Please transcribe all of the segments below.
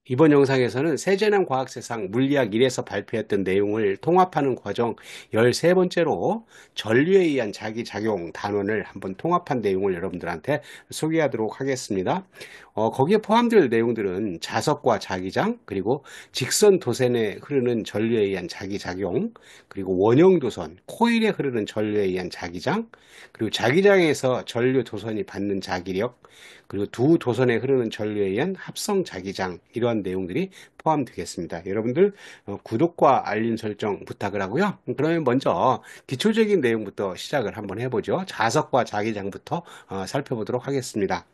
이번 영상에서는 세제난 과학세상 물리학 1에서 발표했던 내용을 통합하는 과정 13번째로 전류에 의한 자기작용 단원을 한번 통합한 내용을 여러분들한테 소개하도록 하겠습니다. 거기에 포함될 내용들은 자석과 자기장, 그리고 직선 도선에 흐르는 전류에 의한 자기작용, 그리고 원형 도선, 코일에 흐르는 전류에 의한 자기장, 그리고 자기장에서 전류 도선이 받는 자기력, 그리고 두 도선에 흐르는 전류에 의한 합성 자기장, 이러한 내용들이 포함되겠습니다. 여러분들 구독과 알림 설정 부탁을 하고요. 그러면 먼저 기초적인 내용부터 시작을 한번 해보죠. 자석과 자기장부터 살펴보도록 하겠습니다.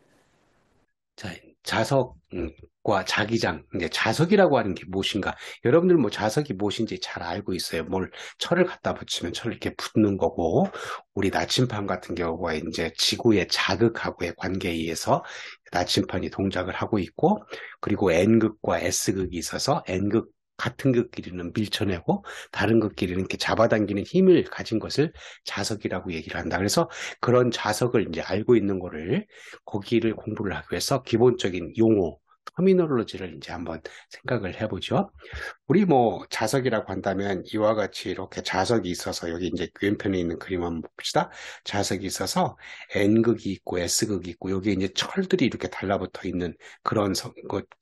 자, 자석과 자기장, 이제 자석이라고 하는 게 무엇인가? 여러분들 뭐 자석이 무엇인지 잘 알고 있어요. 뭘 철을 갖다 붙이면 철을 이렇게 붙는 거고, 우리 나침반 같은 경우가 이제 지구의 자극하고의 관계에 의해서 나침반이 동작을 하고 있고, 그리고 N극과 S극이 있어서 N극 같은 극끼리는 밀쳐내고 다른 극끼리는 이렇게 잡아당기는 힘을 가진 것을 자석이라고 얘기를 한다. 그래서 그런 자석을 이제 알고 있는 거를 거기를 공부를 하기 위해서 기본적인 용어, 터미놀로지를 이제 한번 생각을 해보죠. 우리 뭐 자석이라고 한다면 이와 같이 이렇게 자석이 있어서 여기 이제 왼편에 있는 그림 한번 봅시다. 자석이 있어서 N극이 있고 S극이 있고 여기 이제 철들이 이렇게 달라붙어 있는 그런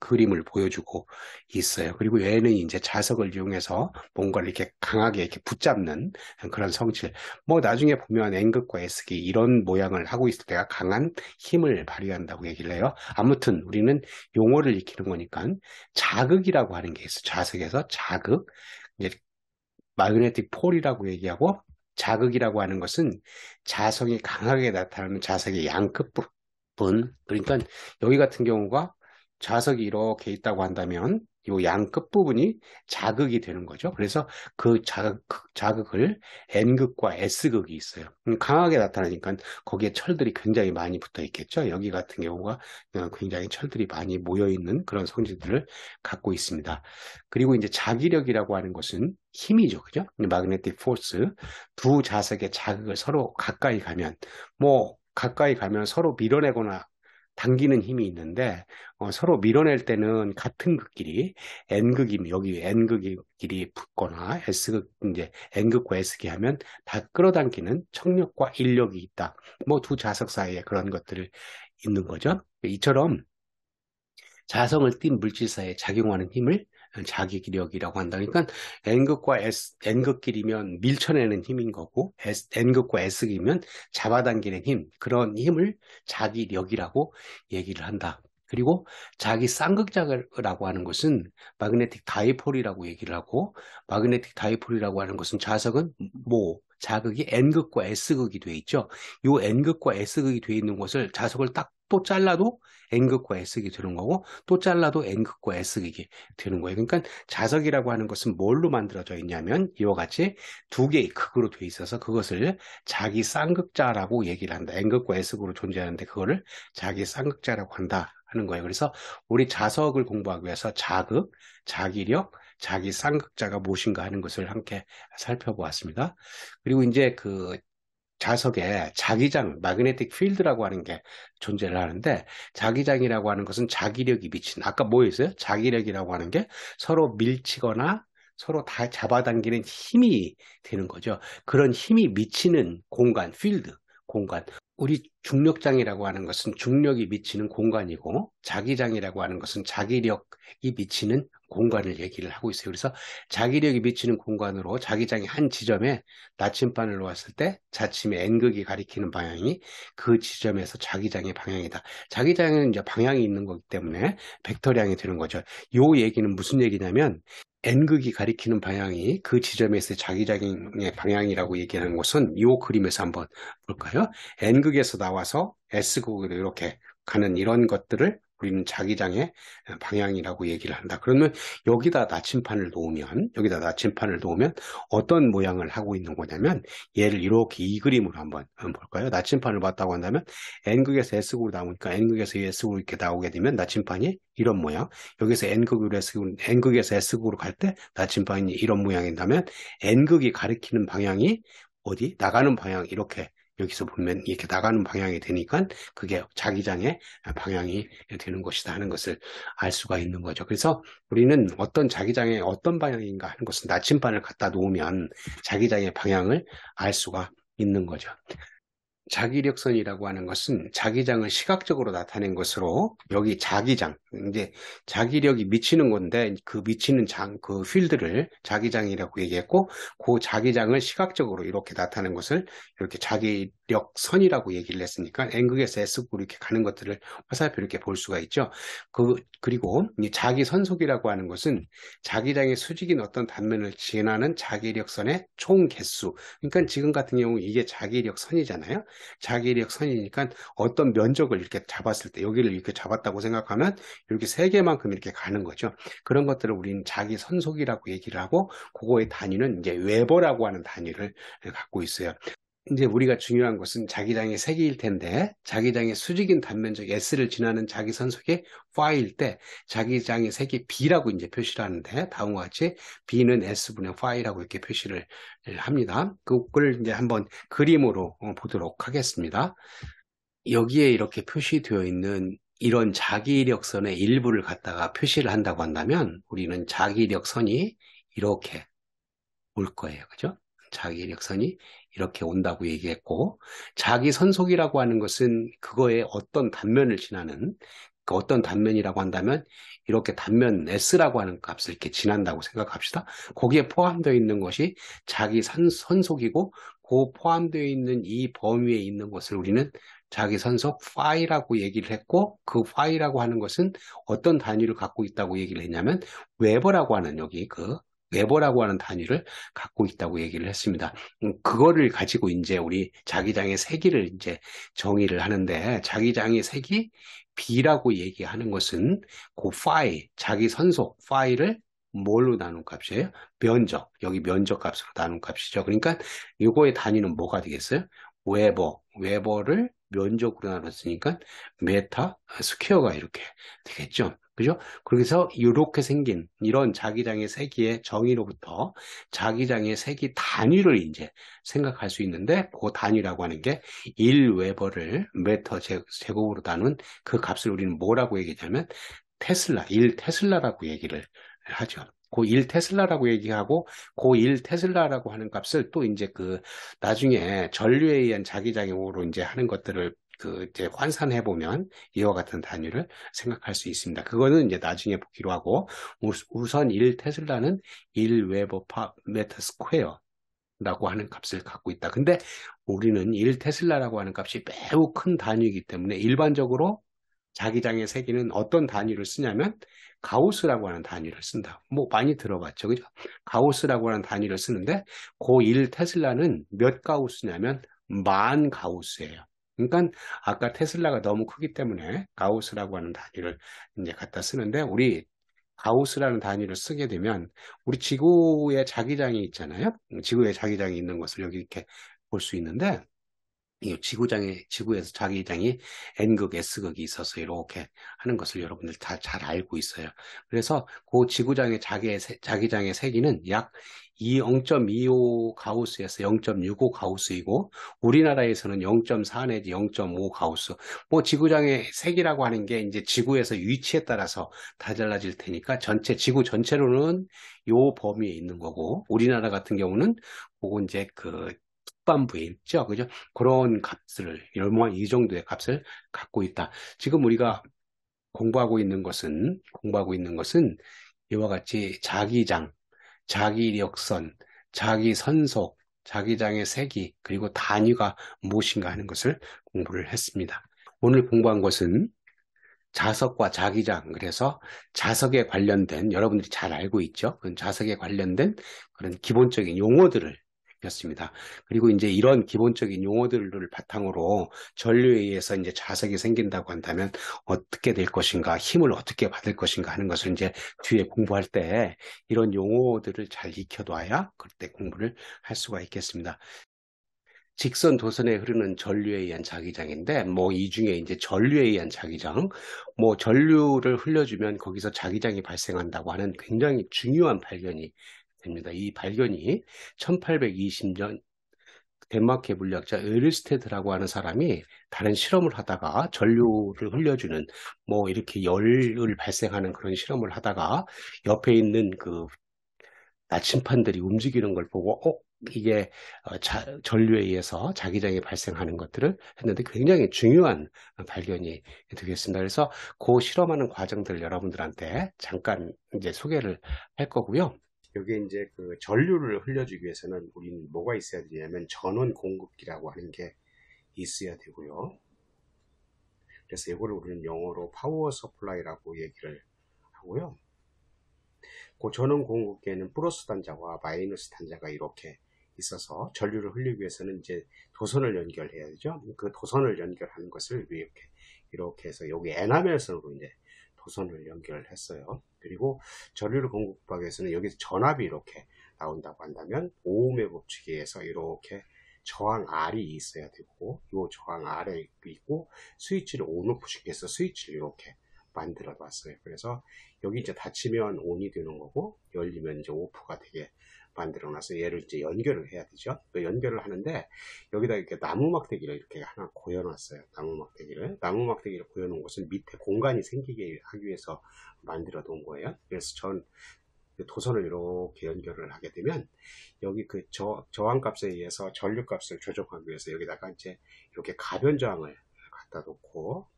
그림을 보여주고 있어요. 그리고 얘는 이제 자석을 이용해서 뭔가를 이렇게 강하게 이렇게 붙잡는 그런 성질. 뭐 나중에 보면 N극과 S극이 이런 모양을 하고 있을 때가 강한 힘을 발휘한다고 얘기를 해요. 아무튼 우리는 용어를 익히는 거니까 자극이라고 하는 게 있어. 자석에서 자극, 이제 마그네틱 폴이라고 얘기하고, 자극이라고 하는 것은 자성이 강하게 나타나는 자석의 양끝 부분. 그러니까 여기 같은 경우가 자석이 이렇게 있다고 한다면 이 양끝 부분이 자극이 되는 거죠. 그래서 그 자극을 N극과 S극이 있어요. 강하게 나타나니까 거기에 철들이 굉장히 많이 붙어 있겠죠. 여기 같은 경우가 굉장히 철들이 많이 모여 있는 그런 성질들을 갖고 있습니다. 그리고 이제 자기력이라고 하는 것은 힘이죠. 그죠? 마그네틱 포스. 두 자석의 자극을 서로 가까이 가면, 뭐, 가까이 가면 서로 밀어내거나 당기는 힘이 있는데, 서로 밀어낼 때는 같은 극끼리, N극이면, 여기 N극끼리 붙거나, S극, 이제 N극과 S극이 하면 다 끌어당기는 척력과 인력이 있다. 뭐, 두 자석 사이에 그런 것들을 있는 거죠. 이처럼 자성을 띤 물질 사이에 작용하는 힘을 자기력이라고 한다. 그러니까 N극과 N극끼리면 밀쳐내는 힘인 거고, N극과 S극이면 잡아당기는 힘, 그런 힘을 자기력이라고 얘기를 한다. 그리고 자기 쌍극자라고 하는 것은 마그네틱 다이폴이라고 얘기를 하고, 마그네틱 다이폴이라고 하는 것은 자석은 뭐 자극이 N극과 S극이 돼 있죠. 이 N극과 S극이 돼 있는 것을 자석을 딱 또 잘라도 N극과 S극이 되는 거고, 또 잘라도 N극과 S극이 되는 거예요. 그러니까 자석이라고 하는 것은 뭘로 만들어져 있냐면 이와 같이 두 개의 극으로 돼 있어서 그것을 자기 쌍극자라고 얘기를 한다. N극과 S극으로 존재하는데 그거를 자기 쌍극자라고 한다 하는 거예요. 그래서 우리 자석을 공부하기 위해서 자극, 자기력, 자기 쌍극자가 무엇인가 하는 것을 함께 살펴보았습니다. 그리고 이제 그 자석에 자기장, 마그네틱 필드라고 하는 게 존재를 하는데, 자기장이라고 하는 것은 자기력이 미친, 아까 뭐였어요? 자기력이라고 하는 게 서로 밀치거나 서로 다 잡아당기는 힘이 되는 거죠. 그런 힘이 미치는 공간, 필드, 공간. 우리 중력장이라고 하는 것은 중력이 미치는 공간이고, 자기장이라고 하는 것은 자기력이 미치는 공간을 얘기를 하고 있어요. 그래서 자기력이 미치는 공간으로 자기장의 한 지점에 나침반을 놓았을 때 자침의 N극이 가리키는 방향이 그 지점에서 자기장의 방향이다. 자기장에는 이제 방향이 있는 거기 때문에 벡터량이 되는 거죠. 요 얘기는 무슨 얘기냐면 N극이 가리키는 방향이 그 지점에서 자기장의 방향이라고 얘기하는 것은 이 그림에서 한번 볼까요? N극에서 나와서 S극으로 이렇게 가는 이런 것들을 우리는 자기장의 방향이라고 얘기를 한다. 그러면 여기다 나침판을 놓으면 어떤 모양을 하고 있는 거냐면 얘를 이렇게 이 그림으로 한번 볼까요? 나침판을 봤다고 한다면 N극에서 S극으로 나오니까 N극에서 S극으로 이렇게 나오게 되면 나침판이 이런 모양. 여기서 N극에서 S극으로 갈 때 나침판이 이런 모양인다면 N극이 가리키는 방향이 어디? 나가는 방향 이렇게 여기서 보면 이렇게 나가는 방향이 되니까 그게 자기장의 방향이 되는 것이다 하는 것을 알 수가 있는 거죠. 그래서 우리는 어떤 자기장의 어떤 방향인가 하는 것은 나침반을 갖다 놓으면 자기장의 방향을 알 수가 있는 거죠. 자기력선이라고 하는 것은 자기장을 시각적으로 나타낸 것으로 여기 자기장, 이제 자기력이 미치는 건데 그 미치는 그 필드를 자기장이라고 얘기했고 그 자기장을 시각적으로 이렇게 나타낸 것을 이렇게 자기력선이라고 얘기를 했으니까 N극에서 S극으로 이렇게 가는 것들을 화살표 이렇게 볼 수가 있죠. 그리고 이 자기선속이라고 하는 것은 자기장의 수직인 어떤 단면을 지나는 자기력선의 총 개수. 그러니까 지금 같은 경우 이게 자기력선이잖아요. 자기력 선이니까 어떤 면적을 이렇게 잡았을 때 여기를 이렇게 잡았다고 생각하면 이렇게 세 개만큼 이렇게 가는 거죠. 그런 것들을 우리는 자기 선속이라고 얘기를 하고 그거의 단위는 이제 웨버라고 하는 단위를 갖고 있어요. 이제 우리가 중요한 것은 자기장의 색일 텐데 자기장의 수직인 단면적 S를 지나는 자기 선속의 파일 때 자기장의 색이 B라고 이제 표시를 하는데 다음과 같이 B는 S분의 파이라고 이렇게 표시를 합니다. 그걸 이제 한번 그림으로 보도록 하겠습니다. 여기에 이렇게 표시되어 있는 이런 자기력선의 일부를 갖다가 표시를 한다고 한다면 우리는 자기력선이 이렇게 올 거예요. 그죠? 자기력선이 이렇게 온다고 얘기했고 자기 선속이라고 하는 것은 그거의 어떤 단면을 지나는 그 어떤 단면이라고 한다면 이렇게 단면 S라고 하는 값을 이렇게 지난다고 생각합시다. 거기에 포함되어 있는 것이 자기 선속이고 그 포함되어 있는 이 범위에 있는 것을 우리는 자기 선속 파이라고 얘기를 했고 그 파이라고 하는 것은 어떤 단위를 갖고 있다고 얘기를 했냐면 웨버라고 하는 여기 그 웨버라고 하는 단위를 갖고 있다고 얘기를 했습니다. 그거를 가지고 이제 우리 자기장의 세기를 이제 정의를 하는데 자기장의 색이 B라고 얘기하는 것은 그 파이, 자기 선속 파이를 뭘로 나눈 값이에요? 면적. 여기 면적 값으로 나눈 값이죠. 그러니까 이거의 단위는 뭐가 되겠어요? 웨버. 웨버를 면적으로 나눴으니까 메타 스퀘어가 이렇게 되겠죠. 그죠? 그래서 이렇게 생긴 이런 자기장의 세기의 정의로부터 자기장의 세기 단위를 이제 생각할 수 있는데 그 단위라고 하는 게 1웨버를 메터 제곱으로 나눈 그 값을 우리는 뭐라고 얘기하냐면 테슬라, 1테슬라라고 얘기를 하죠. 그 1테슬라라고 얘기하고 그 1테슬라라고 하는 값을 또 이제 그 나중에 전류에 의한 자기작용으로 이제 하는 것들을 그 이제 환산해 보면 이와 같은 단위를 생각할 수 있습니다. 그거는 이제 나중에 보기로 하고 우선 1테슬라는 1웨버 파 메터 스퀘어 라고 하는 값을 갖고 있다. 근데 우리는 1테슬라라고 하는 값이 매우 큰 단위이기 때문에 일반적으로 자기장의 세기는 어떤 단위를 쓰냐면 가우스라고 하는 단위를 쓴다. 뭐 많이 들어봤죠. 그죠? 가우스라고 하는 단위를 쓰는데 그 1테슬라는 몇 가우스냐면 10,000 가우스예요. 그러니까 아까 테슬라가 너무 크기 때문에 가우스라고 하는 단위를 이제 갖다 쓰는데 우리 가우스라는 단위를 쓰게 되면 우리 지구의 자기장이 있잖아요. 지구의 자기장이 있는 것을 여기 이렇게 볼 수 있는데 이 지구에서 자기장이 N극, S극이 있어서 이렇게 하는 것을 여러분들 다 잘 알고 있어요. 그래서 그 지구장의 자기장의 세기는 약 0.25 가우스에서 0.65 가우스이고 우리나라에서는 0.4 내지 0.5 가우스. 뭐 지구장의 세기라고 하는 게 이제 지구에서 위치에 따라서 다 달라질 테니까 지구 전체로는 요 범위에 있는 거고 우리나라 같은 경우는 그거 이제 그 북반부에 있죠. 그죠? 그런 값을, 이 정도의 값을 갖고 있다. 지금 우리가 공부하고 있는 것은 이와 같이 자기장, 자기력선, 자기선속, 자기장의 세기, 그리고 단위가 무엇인가 하는 것을 공부를 했습니다. 오늘 공부한 것은 자석과 자기장, 그래서 자석에 관련된, 여러분들이 잘 알고 있죠? 그 자석에 관련된 그런 기본적인 용어들을 였습니다. 그리고 이제 이런 기본적인 용어들을 바탕으로 전류에 의해서 이제 자석이 생긴다고 한다면 어떻게 될 것인가, 힘을 어떻게 받을 것인가 하는 것을 이제 뒤에 공부할 때 이런 용어들을 잘 익혀둬야 그때 공부를 할 수가 있겠습니다. 직선 도선에 흐르는 전류에 의한 자기장인데, 뭐, 이 중에 이제 전류에 의한 자기장, 뭐, 전류를 흘려주면 거기서 자기장이 발생한다고 하는 굉장히 중요한 발견이 됩니다. 이 발견이 1820년 덴마크의 물리학자 에르스테드라고 하는 사람이 다른 실험을 하다가 전류를 흘려주는 뭐 이렇게 열을 발생하는 그런 실험을 하다가 옆에 있는 그 나침판들이 움직이는 걸 보고 이게 전류에 의해서 자기장이 발생하는 것들을 했는데 굉장히 중요한 발견이 되겠습니다. 그래서 그 실험하는 과정들을 여러분들한테 잠깐 이제 소개를 할 거고요. 여기에 이제 그 전류를 흘려주기 위해서는 우리는 뭐가 있어야 되냐면 전원 공급기라고 하는 게 있어야 되고요. 그래서 이거를 우리는 영어로 파워 서플라이라고 얘기를 하고요. 그 전원 공급기에는 플러스 단자와 마이너스 단자가 이렇게 있어서 전류를 흘리기 위해서는 이제 도선을 연결해야 되죠. 그 도선을 연결하는 것을 이렇게 해서 여기 에나멜선으로 이제 도선을 연결했어요. 그리고 전류를 공급하기 위해서는 여기서 전압이 이렇게 나온다고 한다면 오음의 법칙에 의해서 이렇게 저항 R이 있어야 되고 이 저항 R이 있고 스위치를 온오프 시켜서 스위치를 이렇게 만들어 놨어요. 그래서 여기 이제 닫히면 온이 되는 거고 열리면 이제 오프가 되게 만들어 놔서 얘를 이제 연결을 해야 되죠. 그 연결을 하는데 여기다 이렇게 나무 막대기를 이렇게 하나 고여 놨어요. 나무 막대기를 고여 놓은 것은 밑에 공간이 생기게 하기 위해서 만들어 놓은 거예요. 그래서 전 도선을 이렇게 연결을 하게 되면 여기 그 저항 값에 의해서 전류 값을 조정하기 위해서 여기다가 이제 이렇게 가변 저항을 갖다 놓고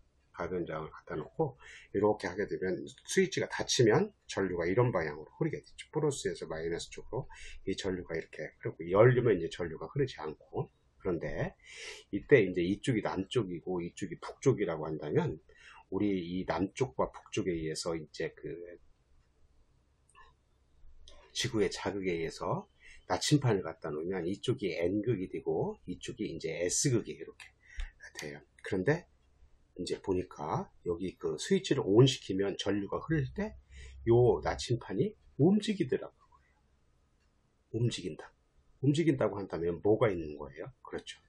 이렇게 하게 되면 스위치가 닫히면 전류가 이런 방향으로 흐르게 되죠. 플러스에서 마이너스 쪽으로 이 전류가 이렇게 흐르고 열리면 이제 전류가 흐르지 않고 그런데 이때 이제 이쪽이 남쪽이고 이쪽이 북쪽이라고 한다면 우리 이 남쪽과 북쪽에 의해서 이제 그 지구의 자극에 의해서 나침판을 갖다 놓으면 이쪽이 N극이 되고 이쪽이 이제 S극이 이렇게 돼요. 그런데 이제 보니까 여기 그 스위치를 ON 시키면 전류가 흐를 때 요 나침판이 움직이더라고요. 움직인다고 한다면 뭐가 있는 거예요? 그렇죠.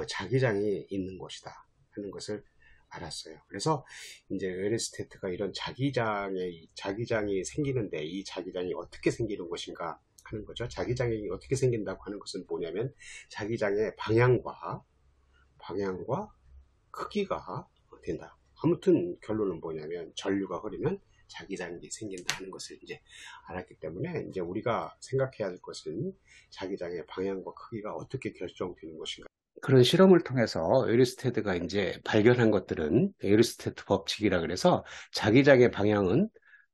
자기장이 있는 것이다 하는 것을 알았어요. 그래서 이제 에르스테트가 이런 자기장이 생기는데 이 자기장이 어떻게 생기는 것인가 하는 거죠. 자기장이 어떻게 생긴다고 하는 것은 뭐냐면 자기장의 방향과 크기가 된다. 아무튼 결론은 뭐냐면 전류가 흐르면 자기장이 생긴다 하는 것을 이제 알았기 때문에 이제 우리가 생각해야 할 것은 자기장의 방향과 크기가 어떻게 결정되는 것인가. 그런 실험을 통해서 에르스테드가 이제 발견한 것들은 에르스테드 법칙이라 그래서 자기장의 방향은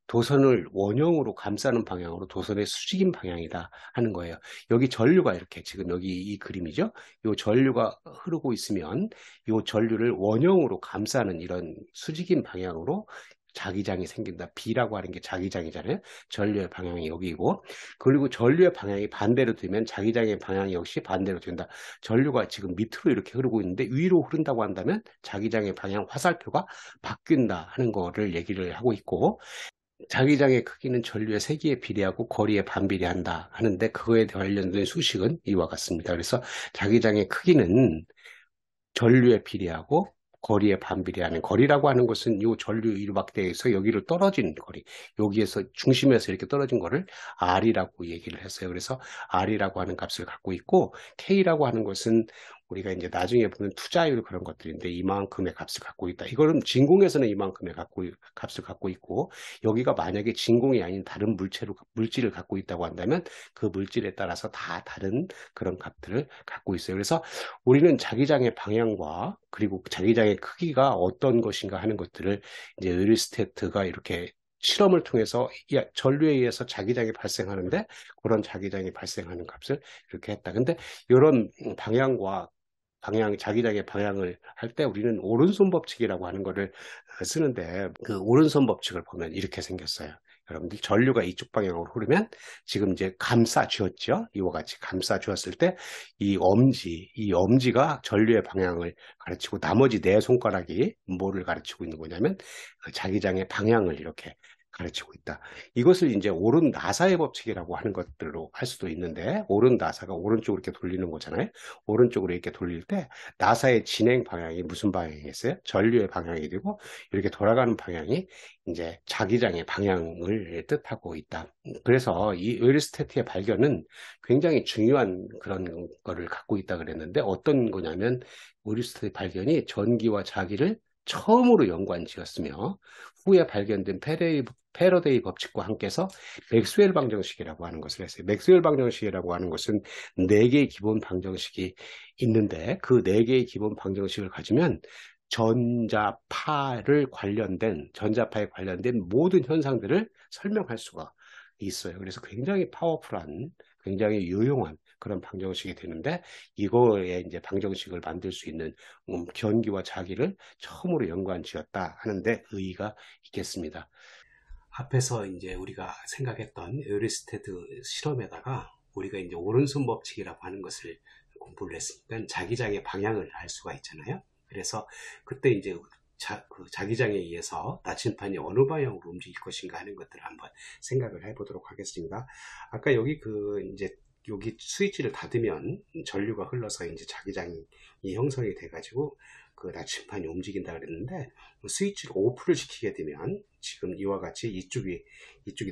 도선을 원형으로 감싸는 방향으로 도선의 수직인 방향이다 하는 거예요. 여기 전류가 이렇게 지금 여기 이 그림이죠. 이 전류가 흐르고 있으면 이 전류를 원형으로 감싸는 이런 수직인 방향으로 자기장이 생긴다. B라고 하는 게 자기장이잖아요. 전류의 방향이 여기고 그리고 전류의 방향이 반대로 되면 자기장의 방향이 역시 반대로 된다. 전류가 지금 밑으로 이렇게 흐르고 있는데 위로 흐른다고 한다면 자기장의 방향 화살표가 바뀐다 하는 거를 얘기를 하고 있고 자기장의 크기는 전류의 세기에 비례하고 거리에 반비례한다 하는데 그거에 관련된 수식은 이와 같습니다. 그래서 자기장의 크기는 전류에 비례하고 거리에 반비례하는 거리라고 하는 것은 이 전류 일막대에서 여기로 떨어진 거리 여기에서 중심에서 이렇게 떨어진 거를 R이라고 얘기를 했어요. 그래서 R이라고 하는 값을 갖고 있고 K라고 하는 것은 우리가 이제 나중에 보는 투자율 그런 것들인데 이만큼의 값을 갖고 있다. 이거는 진공에서는 이만큼의 값을 갖고 있고 여기가 만약에 진공이 아닌 다른 물질을 갖고 있다고 한다면 그 물질에 따라서 다 다른 그런 값들을 갖고 있어요. 그래서 우리는 자기장의 방향과 그리고 자기장의 크기가 어떤 것인가 하는 것들을 이제 의르스테트가 이렇게 실험을 통해서 전류에 의해서 자기장이 발생하는데 그런 자기장이 발생하는 값을 이렇게 했다. 근데 이런 자기장의 방향을 할 때 우리는 오른손 법칙이라고 하는 거를 쓰는데 그 오른손 법칙을 보면 이렇게 생겼어요. 여러분들 전류가 이쪽 방향으로 흐르면 지금 이제 감싸 주었죠. 이와 같이 감싸 주었을 때 이 엄지가 전류의 방향을 가르치고 나머지 네 손가락이 뭐를 가르치고 있는 거냐면 자기장의 방향을 이렇게 가르치고 있다. 이것을 이제 오른 나사의 법칙이라고 하는 것들로 할 수도 있는데, 오른 나사가 오른쪽으로 이렇게 돌리는 거잖아요. 오른쪽으로 이렇게 돌릴 때 나사의 진행 방향이 무슨 방향이겠어요? 전류의 방향이 되고, 이렇게 돌아가는 방향이 이제 자기장의 방향을 뜻하고 있다. 그래서 이 의르스테트의 발견은 굉장히 중요한 그런 거를 갖고 있다 그랬는데, 어떤 거냐면 의르스테트의 발견이 전기와 자기를 처음으로 연관지었으며, 후에 발견된 패러데이 법칙과 함께서 맥스웰 방정식이라고 하는 것을 했어요. 맥스웰 방정식이라고 하는 것은 네 개의 기본 방정식이 있는데, 그 네 개의 기본 방정식을 가지면 전자파에 관련된 모든 현상들을 설명할 수가 있어요. 그래서 굉장히 파워풀한, 굉장히 유용한 그런 방정식이 되는데, 이거에 이제 방정식을 만들 수 있는 전기와 자기를 처음으로 연관지었다 하는데 의의가 있겠습니다. 앞에서 이제 우리가 생각했던 에어리스테드 실험에다가 우리가 이제 오른손 법칙이라고 하는 것을 공부를 했으니까 자기장의 방향을 알 수가 있잖아요. 그래서 그때 이제 그 자기장에 의해서 나침판이 어느 방향으로 움직일 것인가 하는 것들을 한번 생각을 해보도록 하겠습니다. 아까 이제 여기 스위치를 닫으면 전류가 흘러서 이제 자기장이 형성이 돼가지고 그 나침판이 움직인다 그랬는데, 스위치를 오프를 시키게 되면 지금 이와 같이 이쪽이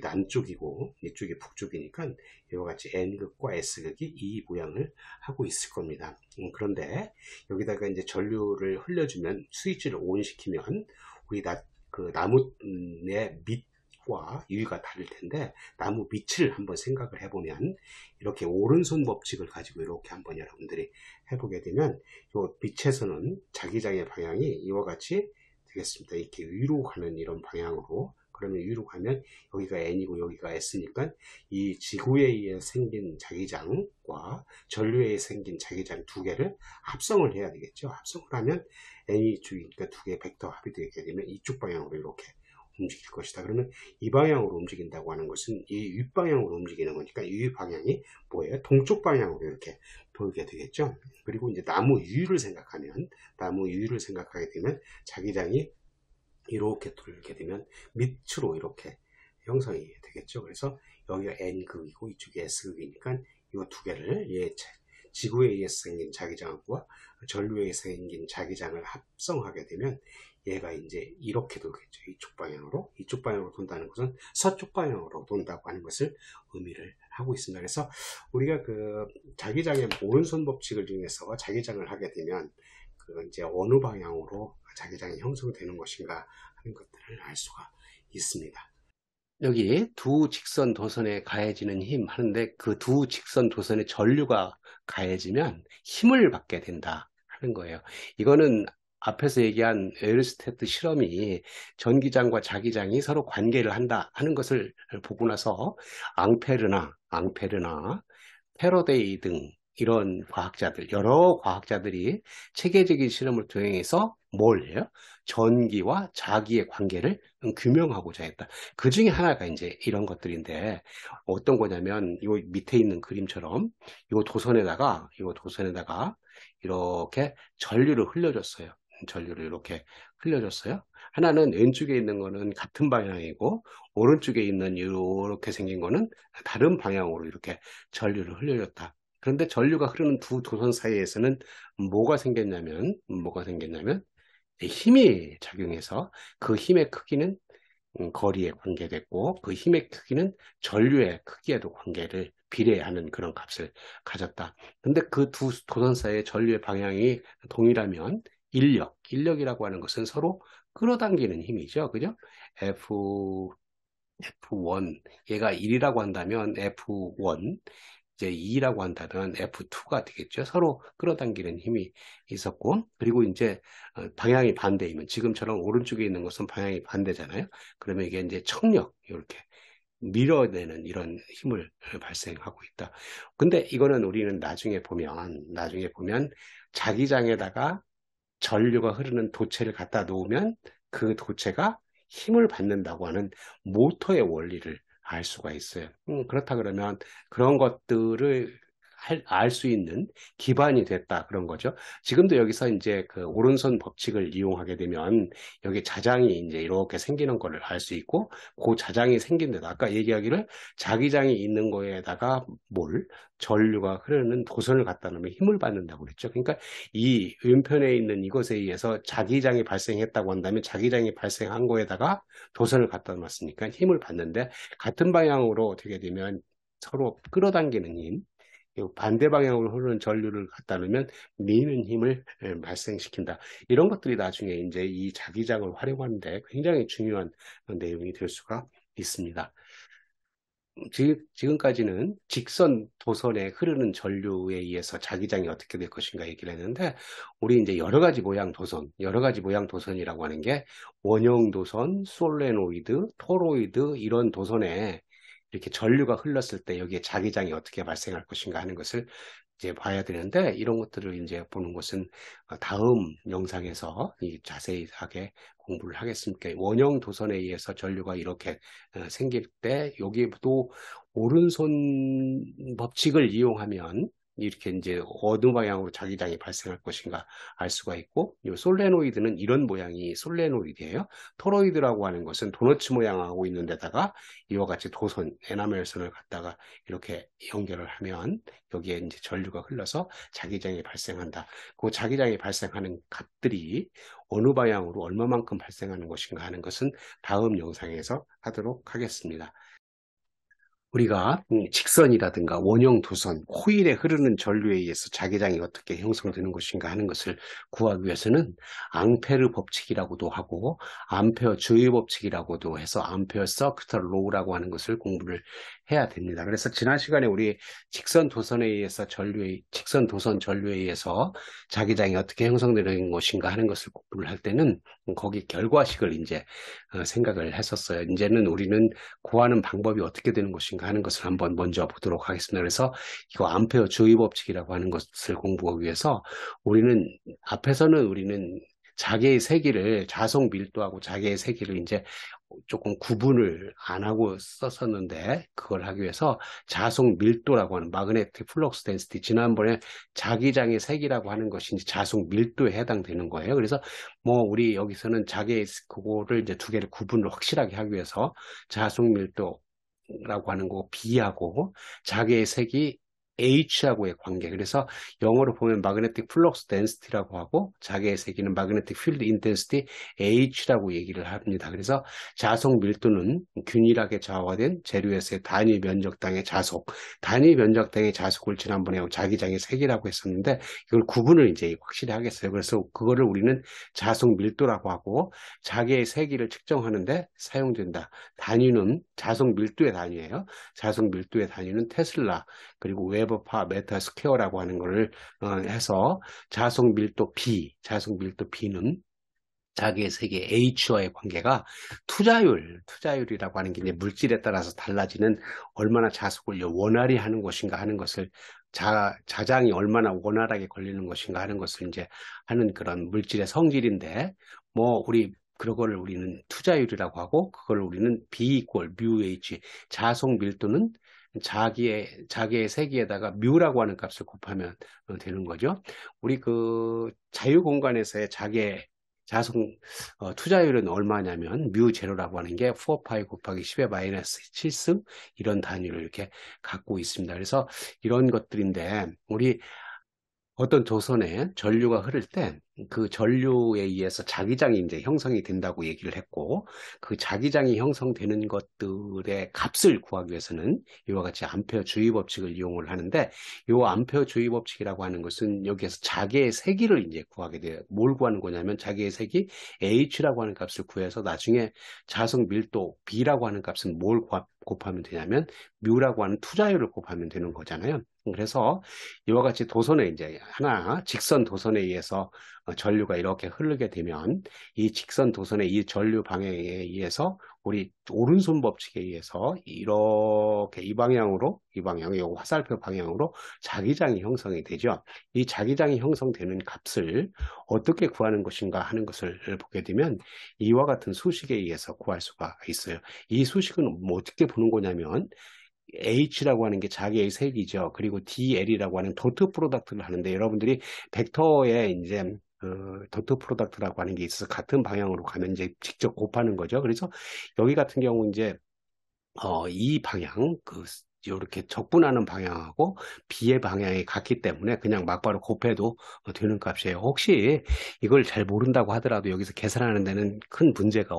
남쪽이고 이쪽이 북쪽이니까 이와 같이 N극과 S극이 이 모양을 하고 있을 겁니다. 그런데 여기다가 이제 전류를 흘려주면, 스위치를 ON 시키면 우리 그 나무의 밑과 유의가 다를 텐데, 나무 밑을 한번 생각을 해보면 이렇게 오른손 법칙을 가지고 이렇게 한번 여러분들이 해보게 되면, 요 밑에서는 자기장의 방향이 이와 같이 되겠습니다. 이렇게 위로 가는 이런 방향으로. 그러면 위로 가면 여기가 N이고 여기가 S니까 이 지구에 의해 생긴 자기장과 전류에 의해 생긴 자기장 두 개를 합성을 해야 되겠죠. 합성을 하면 N이 주니까 두 개의 벡터 합이 되게 되면 이쪽 방향으로 이렇게 움직일 것이다. 그러면 이 방향으로 움직인다고 하는 것은 이 윗방향으로 움직이는 거니까 이 방향이 뭐예요? 동쪽 방향으로 이렇게 돌게 되겠죠. 그리고 이제 나무 유를 생각하게 되면 자기장이 이렇게 돌게 되면 밑으로 이렇게 형성이 되겠죠. 그래서 여기가 N극이고 이쪽이 S극이니까 이 두 개를 지구에 의해서 생긴 자기장과 전류에 의해서 생긴 자기장을 합성하게 되면 얘가 이제 이렇게 돌겠죠. 이쪽 방향으로 돈다는 것은 서쪽 방향으로 돈다고 하는 것을 의미를 하고 있습니다. 그래서 우리가 그 자기장의 오른손 법칙을 이용해서 자기장을 하게 되면 그 이제 어느 방향으로 자기장이 형성되는 것인가 하는 것들을 알 수가 있습니다. 여기 두 직선 도선에 가해지는 힘 하는데, 그 두 직선 도선의 전류가 가해지면 힘을 받게 된다 하는 거예요. 이거는 앞에서 얘기한 에르스테트 실험이 전기장과 자기장이 서로 관계를 한다 하는 것을 보고 나서 앙페르나 패러데이 등 이런 여러 과학자들이 체계적인 실험을 통해서 뭘 해요? 전기와 자기의 관계를 규명하고자 했다. 그 중에 하나가 이제 이런 것들인데, 어떤 거냐면, 이 밑에 있는 그림처럼 이 도선에다가 이렇게 전류를 이렇게 흘려줬어요. 하나는 왼쪽에 있는 거는 같은 방향이고, 오른쪽에 있는 이렇게 생긴 거는 다른 방향으로 이렇게 전류를 흘려줬다. 그런데 전류가 흐르는 두 도선 사이에서는 뭐가 생겼냐면 힘이 작용해서, 그 힘의 크기는 거리에 관계됐고, 그 힘의 크기는 전류의 크기에도 관계를 비례하는 그런 값을 가졌다. 근데 그 두 도선 사이의 전류의 방향이 동일하면 인력이라고 하는 것은 서로 끌어당기는 힘이죠. 그죠? F1, 얘가 1이라고 한다면 F1, 이제 2라고 한다면 F2가 되겠죠. 서로 끌어당기는 힘이 있었고, 그리고 이제 방향이 반대이면, 지금처럼 오른쪽에 있는 것은 방향이 반대잖아요. 그러면 이게 이제 청력, 이렇게 밀어내는 이런 힘을 발생하고 있다. 근데 이거는 우리는 나중에 보면 자기장에다가 전류가 흐르는 도체를 갖다 놓으면 그 도체가 힘을 받는다고 하는 모터의 원리를 알 수가 있어요. 그렇다 그러면 그런 것들을 알 수 있는 기반이 됐다 그런 거죠. 지금도 여기서 이제 그 오른손 법칙을 이용하게 되면 여기 자장이 이제 이렇게 생기는 거를 알 수 있고 그 자장이 생긴 데다 아까 얘기하기를 자기장이 있는 거에다가 전류가 흐르는 도선을 갖다 놓으면 힘을 받는다고 그랬죠. 그러니까 이 왼편에 있는 이것에 의해서 자기장이 발생했다고 한다면 자기장이 발생한 거에다가 도선을 갖다 놨으니까 힘을 받는데 같은 방향으로 되게 되면 서로 끌어당기는 힘, 반대 방향으로 흐르는 전류를 갖다 놓으면 미는 힘을 발생시킨다. 이런 것들이 나중에 이제 이 자기장을 활용하는데 굉장히 중요한 내용이 될 수가 있습니다. 지금까지는 직선 도선에 흐르는 전류에 의해서 자기장이 어떻게 될 것인가 얘기를 했는데, 우리 이제 여러 가지 모양 도선이라고 하는 게 원형 도선, 솔레노이드, 토로이드 이런 도선에 이렇게 전류가 흘렀을 때 여기에 자기장이 어떻게 발생할 것인가 하는 것을 이제 봐야 되는데, 이런 것들을 이제 보는 것은 다음 영상에서 자세하게 공부를 하겠습니다. 원형 도선에 의해서 전류가 이렇게 생길 때 여기도 오른손 법칙을 이용하면 이렇게 이제 어느 방향으로 자기장이 발생할 것인가 알 수가 있고, 이 솔레노이드는 이런 모양이 솔레노이드예요. 토로이드라고 하는 것은 도너츠 모양하고 있는 데다가 이와 같이 에나멜선을 갖다가 이렇게 연결을 하면 여기에 이제 전류가 흘러서 자기장이 발생한다. 그 자기장이 발생하는 값들이 어느 방향으로 얼마만큼 발생하는 것인가 하는 것은 다음 영상에서 하도록 하겠습니다. 우리가 직선이라든가 원형 도선, 코일에 흐르는 전류에 의해서 자기장이 어떻게 형성되는 것인가 하는 것을 구하기 위해서는 앙페르 법칙이라고도 하고 암페어 주의 법칙이라고도 해서 암페어 서큐터 로우라고 하는 것을 공부를 해야 됩니다. 그래서 지난 시간에 우리 직선 도선 전류에 의해서 자기장이 어떻게 형성되는 것인가 하는 것을 공부를 할 때는 거기 결과식을 이제 생각을 했었어요. 이제는 우리는 구하는 방법이 어떻게 되는 것인가 하는 것을 한번 먼저 보도록 하겠습니다. 그래서 이거 암페어 주의 법칙이라고 하는 것을 공부하기 위해서 앞에서는 우리는 자개의 세기를 자석 밀도하고 자개의 세기를 이제 조금 구분을 안 하고 썼었는데, 그걸 하기 위해서 자석 밀도라고 하는 마그네틱 플럭스 덴시티, 지난번에 자기장의 세기라고 하는 것이 이제 자석 밀도에 해당되는 거예요. 그래서 우리 여기서는 그거를 이제 두 개를 구분을 확실하게 하기 위해서 자석 밀도라고 하는 거 B하고 자개의 색이 H하고의 관계. 그래서 영어로 보면 magnetic flux density라고 하고 자개의 세기는 magnetic field intensity H라고 얘기를 합니다. 그래서 자석 밀도는 균일하게 좌화된 재료에서의 단위 면적당의 자속, 단위 면적당의 자속을 지난번에 자기장의 세기라고 했었는데 이걸 구분을 이제 확실히 하겠어요. 그래서 그거를 우리는 자석 밀도라고 하고 자개의 세기를 측정하는데 사용된다. 단위는 자석 밀도의 단위예요. 자석 밀도의 단위는 테슬라, 그리고 웨버파 메타 스퀘어라고 하는 것을 해서 자석 밀도 B는 자기의 세계 H와의 관계가 투자율이라고 하는 게 이제 물질에 따라서 달라지는 얼마나 자석을 원활히 하는 것인가 하는 것을 자장이 얼마나 원활하게 걸리는 것인가 하는 것을 이제 하는 그런 물질의 성질인데, 그거를 우리는 투자율이라고 하고 그걸 우리는 B 이퀄 뮤 H, 자석 밀도는 자기의 세기에다가 뮤라고 하는 값을 곱하면 되는 거죠. 우리 그 자유 공간에서의 투자율은 얼마냐면 뮤 제로라고 하는 게 4파이 곱하기 10의 마이너스 7승 이런 단위를 이렇게 갖고 있습니다. 그래서 이런 것들인데, 우리 어떤 도선에 전류가 흐를 때 그 전류에 의해서 자기장이 이제 형성이 된다고 얘기를 했고, 그 자기장이 형성되는 것들의 값을 구하기 위해서는 이와 같이 암페어 주의 법칙을 이용을 하는데, 이 암페어 주의 법칙이라고 하는 것은 여기에서 자개의 세기를 이제 구하게 돼요. 뭘 구하는 거냐면 자개의 세기 H라고 하는 값을 구해서 나중에 자석 밀도 B라고 하는 값은 뭘 곱하면 되냐면 뮤라고 하는 투자율을 곱하면 되는 거잖아요. 그래서 이와 같이 직선 도선에 의해서 전류가 이렇게 흐르게 되면 이 직선 도선의 이 전류 방향에 의해서 우리 오른손 법칙에 의해서 이렇게 이 화살표 방향으로 자기장이 형성이 되죠. 이 자기장이 형성되는 값을 어떻게 구하는 것인가 하는 것을 보게 되면 이와 같은 수식에 의해서 구할 수가 있어요. 이 수식은 어떻게 보는 거냐면 H라고 하는 게 자기의 색이죠. 그리고 DL이라고 하는 도트 프로덕트를 하는데 여러분들이 벡터에 이제 도트 프로덕트라고 하는 게 있어서 같은 방향으로 가면 이제 직접 곱하는 거죠. 그래서 여기 같은 경우 이제 이 방향, 이렇게 적분하는 방향하고 B의 방향이 같기 때문에 그냥 막바로 곱해도 되는 값이에요. 혹시 이걸 잘 모른다고 하더라도 여기서 계산하는 데는 큰 문제가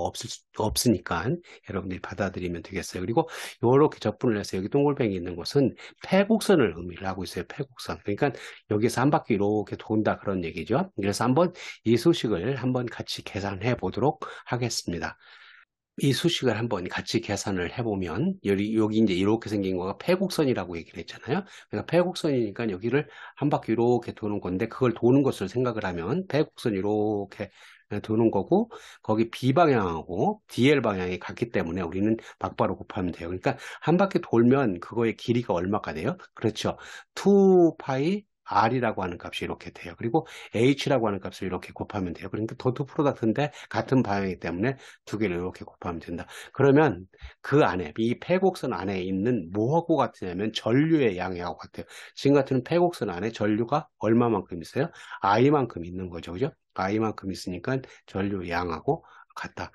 없으니까 여러분들이 받아들이면 되겠어요. 그리고 이렇게 적분을 해서 여기 동글뱅이 있는 곳은 패곡선을 의미를 하고 있어요. 패곡선. 그러니까 여기서 한 바퀴 이렇게 돈다 그런 얘기죠. 그래서 한번 이 수식을 한번 같이 계산해 보도록 하겠습니다. 이 수식을 한번 같이 계산을 해보면 여기 이제 이렇게 생긴 거가 패곡선이라고 얘기를 했잖아요. 그러니까 패곡선이니까 여기를 한 바퀴 이렇게 도는 건데 그걸 도는 것을 생각을 하면 패곡선 이렇게 도는 거고 거기 B 방향하고 DL 방향이 같기 때문에 우리는 막바로 곱하면 돼요. 그러니까 한 바퀴 돌면 그거의 길이가 얼마가 돼요? 그렇죠. 2파이 R이라고 하는 값이 이렇게 돼요. 그리고 H라고 하는 값을 이렇게 곱하면 돼요. 그러니까 도트 프로덕트인데 같은 방향이기 때문에 두 개를 이렇게 곱하면 된다. 그러면 그 안에, 이 패곡선 안에 있는 뭐하고 같으냐면 전류의 양하고 같아요. 지금 같은 패곡선 안에 전류가 얼마만큼 있어요? I만큼 있는 거죠. 그죠? I만큼 있으니까 전류 양하고 같다.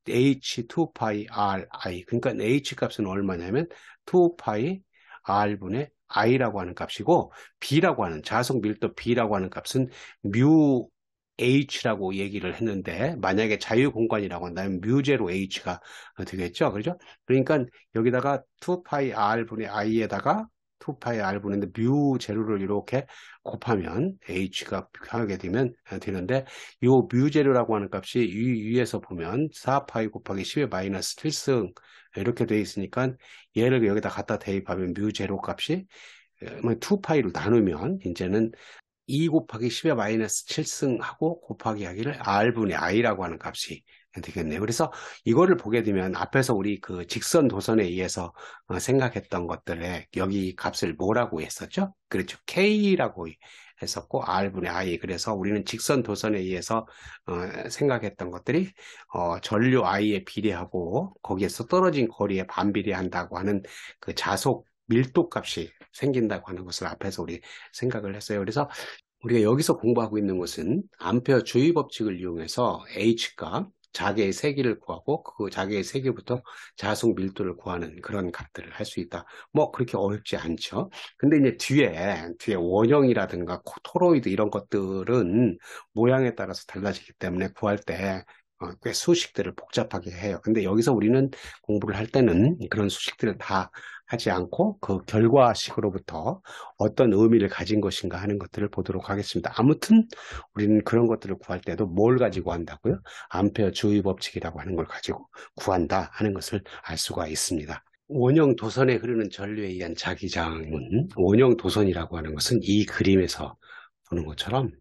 H2파이 RI. 그러니까 H 값은 얼마냐면 2파이 R분의 I라고 하는 값이고 B라고 하는 자석 밀도 B라고 하는 값은 뮤 H라고 얘기를 했는데 만약에 자유 공간이라고 한다면 뮤제로 H가 되겠죠. 그렇죠? 그러니까 여기다가 2파이 R분의 I에다가 2파이 R분의 뮤 제로를 이렇게 곱하면 H가 하게 되면 되는데 요 뮤제로라고 하는 값이 위에서 보면 4파이 곱하기 10의 마이너스 7승 이렇게 돼 있으니까 얘를 여기다 갖다 대입하면 뮤제로 값이 2파이로 나누면 이제는 2 곱하기 10의 마이너스 7승하고 곱하기 하기를 R분의 I라고 하는 값이 되겠네요. 그래서 이거를 보게 되면 앞에서 우리 그 직선 도선에 의해서 생각했던 것들에 여기 값을 뭐라고 했었죠? 그렇죠. K라고 했었고 R분의 I. 그래서 우리는 직선 도선에 의해서 생각했던 것들이 전류 I에 비례하고 거기에서 떨어진 거리에 반비례한다고 하는 그 자속 밀도 값이 생긴다고 하는 것을 앞에서 우리 생각을 했어요. 그래서 우리가 여기서 공부하고 있는 것은 암페어 주의 법칙을 이용해서 H값, 자개의 세기를 구하고 그 자개의 세기부터 자속 밀도를 구하는 그런 값들을 할 수 있다. 뭐 그렇게 어렵지 않죠. 근데 이제 뒤에 원형이라든가 토로이드 이런 것들은 모양에 따라서 달라지기 때문에 구할 때 꽤 수식들을 복잡하게 해요. 근데 여기서 우리는 공부를 할 때는 그런 수식들을 다 하지 않고 그 결과식으로부터 어떤 의미를 가진 것인가 하는 것들을 보도록 하겠습니다. 아무튼 우리는 그런 것들을 구할 때도 뭘 가지고 한다고요? 암페어 주의 법칙이라고 하는 걸 가지고 구한다 하는 것을 알 수가 있습니다. 원형 도선에 흐르는 전류에 의한 자기장은 원형 도선이라고 하는 것은 이 그림에서 보는 것처럼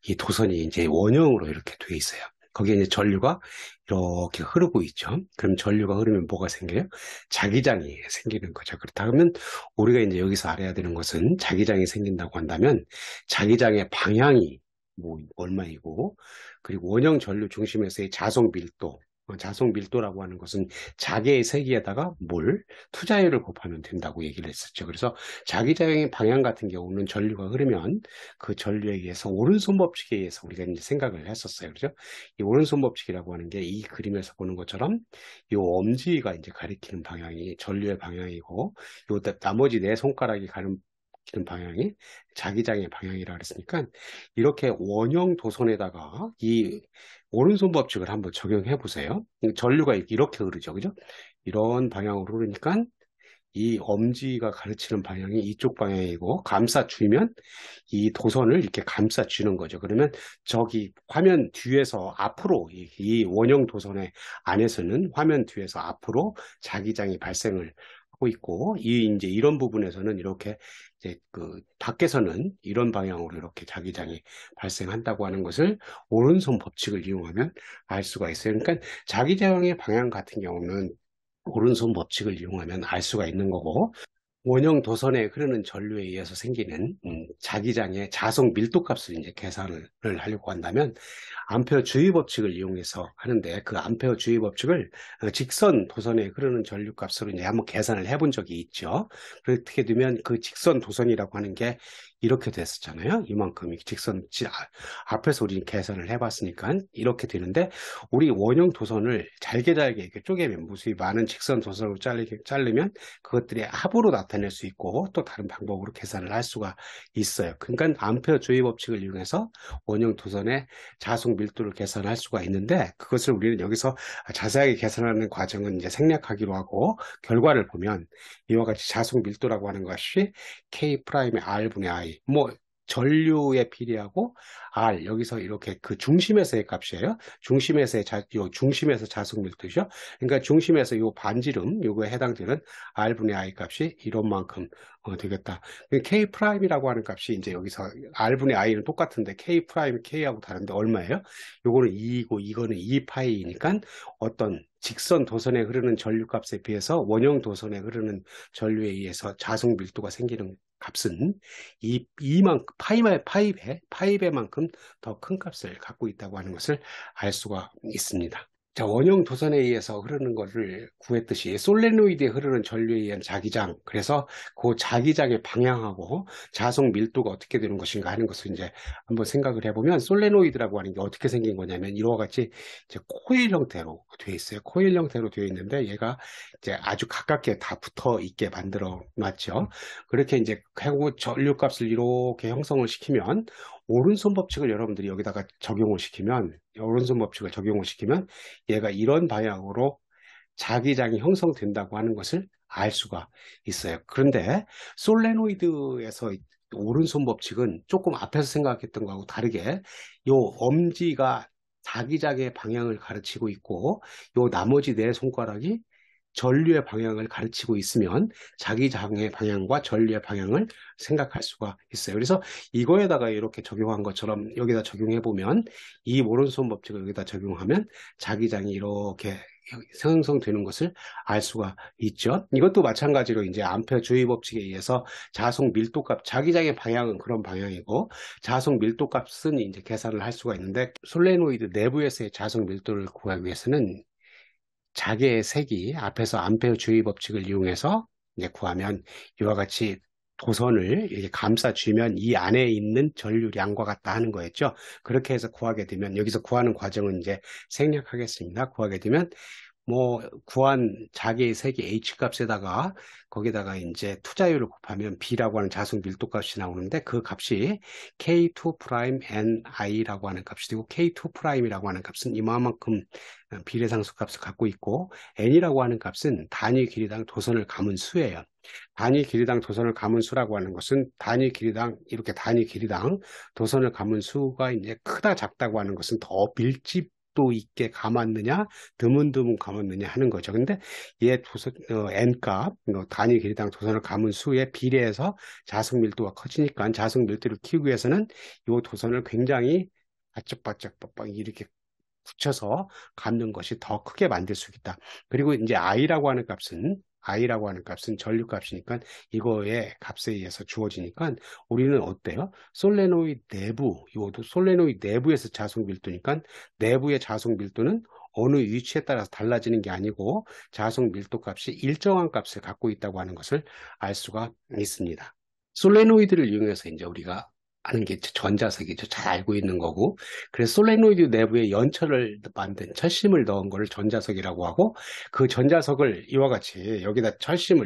이 도선이 이제 원형으로 이렇게 돼 있어요. 거기에 이제 전류가 이렇게 흐르고 있죠. 그럼 전류가 흐르면 뭐가 생겨요? 자기장이 생기는 거죠. 그렇다면 우리가 이제 여기서 알아야 되는 것은 자기장이 생긴다고 한다면 자기장의 방향이 뭐 얼마이고 그리고 원형 전류 중심에서의 자속 밀도 자속 밀도라고 하는 것은 자개의 세기에다가 투자율을 곱하면 된다고 얘기를 했었죠. 그래서 자기장의 방향 같은 경우는 전류가 흐르면 그 전류에 의해서 오른손 법칙에 의해서 우리가 이제 생각을 했었어요. 그죠? 이 오른손 법칙이라고 하는 게 이 그림에서 보는 것처럼 이 엄지가 이제 가리키는 방향이 전류의 방향이고 요 나머지 네 손가락이 가리키는 방향이 자기장의 방향이라 그랬으니까 이렇게 원형 도선에다가 이 오른손 법칙을 한번 적용해 보세요. 전류가 이렇게 흐르죠. 그죠? 이런 방향으로 흐르니까 이 엄지가 가르치는 방향이 이쪽 방향이고 감싸주면 이 도선을 이렇게 감싸주는 거죠. 그러면 저기 화면 뒤에서 앞으로 이 원형 도선의 안에서는 화면 뒤에서 앞으로 자기장이 발생을 하고 있고 이제 이런 부분에서는 이렇게 이제 그 밖에서는 이런 방향으로 이렇게 자기장이 발생한다고 하는 것을 오른손 법칙을 이용하면 알 수가 있어요. 그러니까 자기장의 방향 같은 경우는 오른손 법칙을 이용하면 알 수가 있는 거고 원형 도선에 흐르는 전류에 의해서 생기는 자기장의 자석 밀도값을 이제 계산을 하려고 한다면 암페어 주의 법칙을 이용해서 하는데, 그 암페어 주의 법칙을 직선 도선에 흐르는 전류 값으로 이제 한번 계산을 해본 적이 있죠. 그렇게 되면 그 직선 도선이라고 하는 게 이렇게 됐었잖아요. 이만큼이 직선, 앞에서 우리 계산을 해봤으니까 이렇게 되는데, 우리 원형 도선을 잘게 이렇게 쪼개면, 무수히 많은 직선 도선으로 자르면 그것들이 합으로 나타낼 수 있고 또 다른 방법으로 계산을 할 수가 있어요. 그러니까 암페어 주의 법칙을 이용해서 원형 도선의 자속 밀도를 계산할 수가 있는데, 그것을 우리는 여기서 자세하게 계산하는 과정은 이제 생략하기로 하고, 결과를 보면 이와 같이 자속 밀도라고 하는 것이 K 프라임의 R분의 I, 뭐 전류에 비례하고 R, 여기서 이렇게 그 중심에서의 값이에요. 요 중심에서 자속 밀도죠. 그러니까 중심에서 요 반지름, 요거에 해당되는 R분의 I 값이 이런 만큼 되겠다. K 프라임이라고 하는 값이 이제 여기서 R분의 I는 똑같은데 K 프라임 K하고 다른데 얼마예요? 요거는 2이고 이거는 2파이니까 어떤 직선 도선에 흐르는 전류 값에 비해서 원형 도선에 흐르는 전류에 의해서 자석 밀도가 생기는 값은 이만큼 파이배만큼 더 큰 값을 갖고 있다고 하는 것을 알 수가 있습니다. 자, 원형 도선에 의해서 흐르는 것을 구했듯이 솔레노이드에 흐르는 전류에 의한 자기장, 그래서 그 자기장의 방향하고 자석 밀도가 어떻게 되는 것인가 하는 것을 이제 한번 생각을 해보면, 솔레노이드라고 하는 게 어떻게 생긴 거냐면 이와 같이 이제 코일 형태로 되어 있어요. 코일 형태로 되어 있는데 얘가 이제 아주 가깝게 다 붙어 있게 만들어 놨죠. 그렇게 이제 하고 전류 값을 이렇게 형성을 시키면, 오른손 법칙을 여러분들이 여기다가 적용을 시키면, 오른손 법칙을 적용을 시키면 얘가 이런 방향으로 자기장이 형성된다고 하는 것을 알 수가 있어요. 그런데 솔레노이드에서 오른손 법칙은 조금 앞에서 생각했던 거하고 다르게 요 엄지가 자기장의 방향을 가르치고 있고 요 나머지 네 손가락이 전류의 방향을 가르치고 있으면 자기장의 방향과 전류의 방향을 생각할 수가 있어요. 그래서 이거에다가 이렇게 적용한 것처럼 여기다 적용해 보면, 이 오른손 법칙을 여기다 적용하면 자기장이 이렇게 형성되는 것을 알 수가 있죠. 이것도 마찬가지로 이제 암페어 주의 법칙에 의해서 자석 밀도값, 자기장의 방향은 그런 방향이고 자석 밀도값은 이제 계산을 할 수가 있는데, 솔레노이드 내부에서의 자석 밀도를 구하기 위해서는 자개의 색이 앞에서 암페어 주의 법칙을 이용해서 이제 구하면 이와 같이 도선을 이렇게 감싸주면 이 안에 있는 전류량과 같다 하는 거였죠. 그렇게 해서 구하게 되면, 여기서 구하는 과정은 이제 생략하겠습니다. 구하게 되면 뭐 구한 자기의 색이 H 값에다가 거기다가 이제 투자율을 곱하면 B라고 하는 자석 밀도 값이 나오는데, 그 값이 K2 프라임 NI라고 하는 값이 되고, K2 프라임이라고 하는 값은 이만큼 비례상수 값을 갖고 있고, N이라고 하는 값은 단위 길이당 도선을 감은 수예요. 단위 길이당 도선을 감은 수라고 하는 것은 단위 길이당, 이렇게 단위 길이당 도선을 감은 수가 이제 크다 작다고 하는 것은 더 밀집도 있게 감았느냐 드문드문 감았느냐 하는 거죠. 근데 얘 n값, 단위 길이당 도선을 감은 수에 비례해서 자석 밀도가 커지니까 자석 밀도를 키우기 위해서는 이 도선을 굉장히 바짝바짝 이렇게 붙여서 감는 것이 더 크게 만들 수 있다. 그리고 이제 I라고 하는 값은 전류 값이니까 이거의 값에 의해서 주어지니까 우리는 어때요? 솔레노이드 내부, 이것도 솔레노이드 내부에서 자석 밀도니까 내부의 자석 밀도는 어느 위치에 따라서 달라지는 게 아니고 자석 밀도 값이 일정한 값을 갖고 있다고 하는 것을 알 수가 있습니다. 솔레노이드를 이용해서 이제 우리가 아는 게 전자석이죠. 잘 알고 있는 거고. 그래서 솔레노이드 내부에 연철을 만든 철심을 넣은 거를 전자석이라고 하고, 그 전자석을 이와 같이 여기다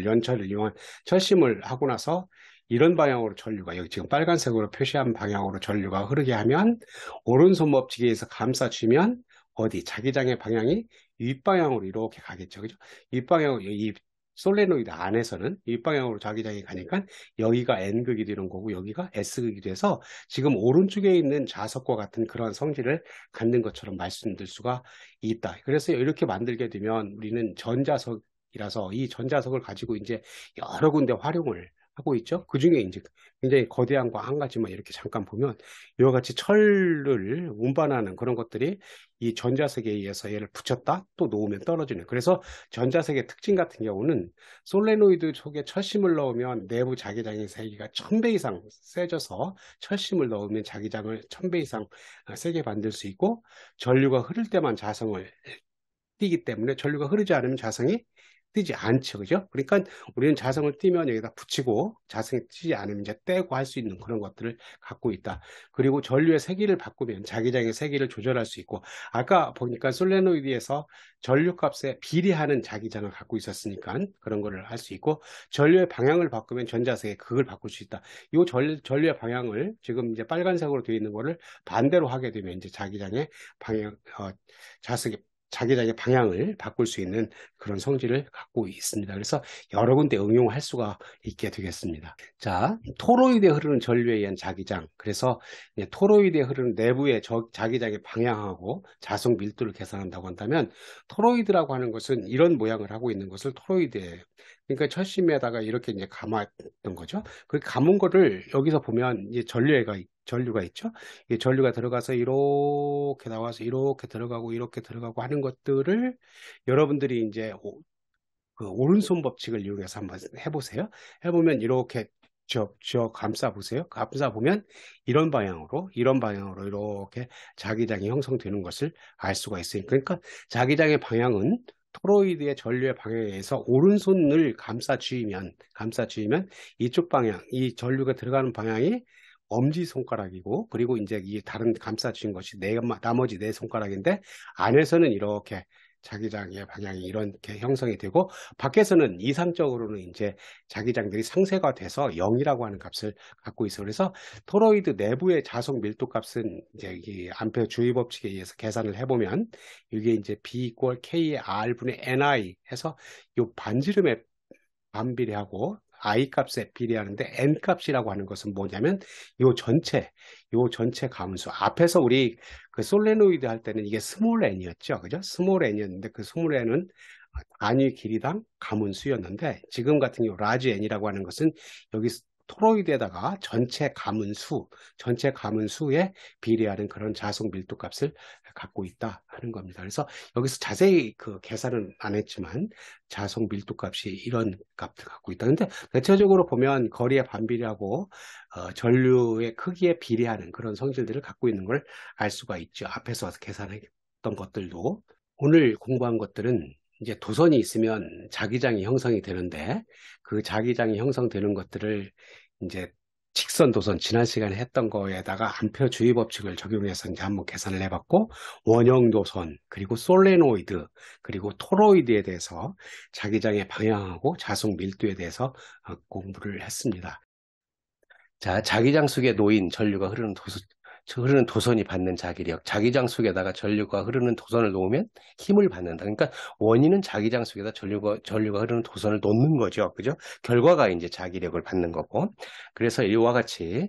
연철을 이용한 철심을 하고 나서 이런 방향으로 전류가, 여기 지금 빨간색으로 표시한 방향으로 전류가 흐르게 하면, 오른손 법칙에 의해서 감싸주면 어디 자기장의 방향이 윗방향으로 이렇게 가겠죠. 그죠? 윗방향으로, 이 솔레노이드 안에서는 윗방향으로 자기장이 가니까 여기가 N극이 되는 거고 여기가 S극이 돼서 지금 오른쪽에 있는 자석과 같은 그런 성질을 갖는 것처럼 말씀드릴 수가 있다. 그래서 이렇게 만들게 되면 우리는 전자석이라서 이 전자석을 가지고 이제 여러 군데 활용을 하고 있죠. 그 중에 이제 굉장히 거대한 거 한 가지만 이렇게 잠깐 보면 이와 같이 철을 운반하는 그런 것들이 이 전자석에 의해서 얘를 붙였다 또 놓으면 떨어지는. 그래서 전자석의 특징 같은 경우는 솔레노이드 속에 철심을 넣으면 내부 자기장의 세기가 1000배 이상 세져서 철심을 넣으면 자기장을 1000배 이상 세게 만들 수 있고, 전류가 흐를 때만 자성을 띄기 때문에 전류가 흐르지 않으면 자성이 뜨지 않죠. 그죠? 그러니까 우리는 자성을 띄면 여기다 붙이고 자성이 뜨지 않으면 이제 떼고 할 수 있는 그런 것들을 갖고 있다. 그리고 전류의 세기를 바꾸면 자기장의 세기를 조절할 수 있고, 아까 보니까 솔레노이드에서 전류 값에 비례하는 자기장을 갖고 있었으니까 그런 거를 할 수 있고, 전류의 방향을 바꾸면 전자석에 그걸 바꿀 수 있다. 이 전류의 방향을 지금 이제 빨간색으로 되어 있는 거를 반대로 하게 되면 이제 자기장의 방향, 자석의 자기장의 방향을 바꿀 수 있는 그런 성질을 갖고 있습니다. 그래서 여러 군데 응용할 수가 있게 되겠습니다. 자, 토로이드에 흐르는 전류에 의한 자기장. 그래서 토로이드에 흐르는 내부의 자기장의 방향하고 자석 밀도를 계산한다고 한다면, 토로이드라고 하는 것은 이런 모양을 하고 있는 것을 토로이드예요. 그러니까 철심에다가 이렇게 이제 감았던 거죠. 그 감은 거를 여기서 보면 이제 전류가 있죠. 이 전류가 들어가서 이렇게 나와서 이렇게 들어가고 하는 것들을 여러분들이 이제 그 오른손 법칙을 이용해서 한번 해보세요. 해보면 이렇게 쭉 감싸 보세요. 감싸 보면 이런 방향으로 이렇게 자기장이 형성되는 것을 알 수가 있어요. 그러니까 자기장의 방향은 토로이드의 전류의 방향에 의해서 오른손을 감싸 쥐면 이쪽 방향, 이 전류가 들어가는 방향이 엄지손가락이고, 그리고 이제 이 다른 감싸주신 것이 나머지 네 손가락인데, 안에서는 이렇게 자기장의 방향이 이렇게 형성이 되고, 밖에서는 이상적으로는 이제 자기장들이 상쇄가 돼서 0이라고 하는 값을 갖고 있어. 그래서 토로이드 내부의 자석 밀도 값은 이제 이 암페어 주의 법칙에 의해서 계산을 해보면 이게 이제 B 이퀄 K의 R분의 NI 해서 이 반지름의 반비례하고 I 값에 비례하는데, N 값이라고 하는 것은 뭐냐면 요 전체 가문수. 앞에서 우리 그 솔레노이드 할 때는 이게 스몰 n이었죠. 그죠? 스몰 n이었는데 그 스몰 n은 단위 길이당 가문수였는데, 지금 같은 경우 라지 n이라고 하는 것은 여기 토로이드에다가 전체 가문수에 비례하는 그런 자석 밀도 값을 갖고 있다 하는 겁니다. 그래서 여기서 자세히 그 계산은 안 했지만 자석 밀도 값이 이런 값을 갖고 있다. 근데 대체적으로 보면 거리에 반비례하고 전류의 크기에 비례하는 그런 성질들을 갖고 있는 걸 알 수가 있죠. 앞에서 계산했던 것들도. 오늘 공부한 것들은 이제 도선이 있으면 자기장이 형성이 되는데, 그 자기장이 형성되는 것들을 이제 직선 도선, 지난 시간에 했던 거에다가 암페어 주의 법칙을 적용해서 이제 한번 계산을 해봤고, 원형 도선, 그리고 솔레노이드, 그리고 토로이드에 대해서 자기장의 방향하고 자석 밀도에 대해서 공부를 했습니다. 자, 자기장 속에 놓인 전류가 흐르는 도선이 받는 자기력. 자기장 속에다가 전류가 흐르는 도선을 놓으면 힘을 받는다. 그러니까 원인은 자기장 속에다 전류가 흐르는 도선을 놓는 거죠. 그죠? 결과가 이제 자기력을 받는 거고. 그래서 이와 같이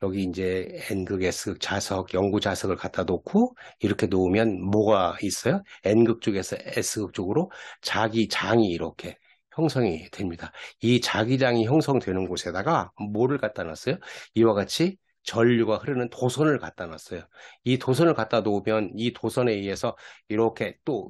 여기 이제 N극, S극 자석, 영구 자석을 갖다 놓고 이렇게 놓으면 뭐가 있어요? N극 쪽에서 S극 쪽으로 자기장이 이렇게 형성이 됩니다. 이 자기장이 형성되는 곳에다가 뭐를 갖다 놨어요? 이와 같이 전류가 흐르는 도선을 갖다 놨어요. 이 도선을 갖다 놓으면 이 도선에 의해서 이렇게 또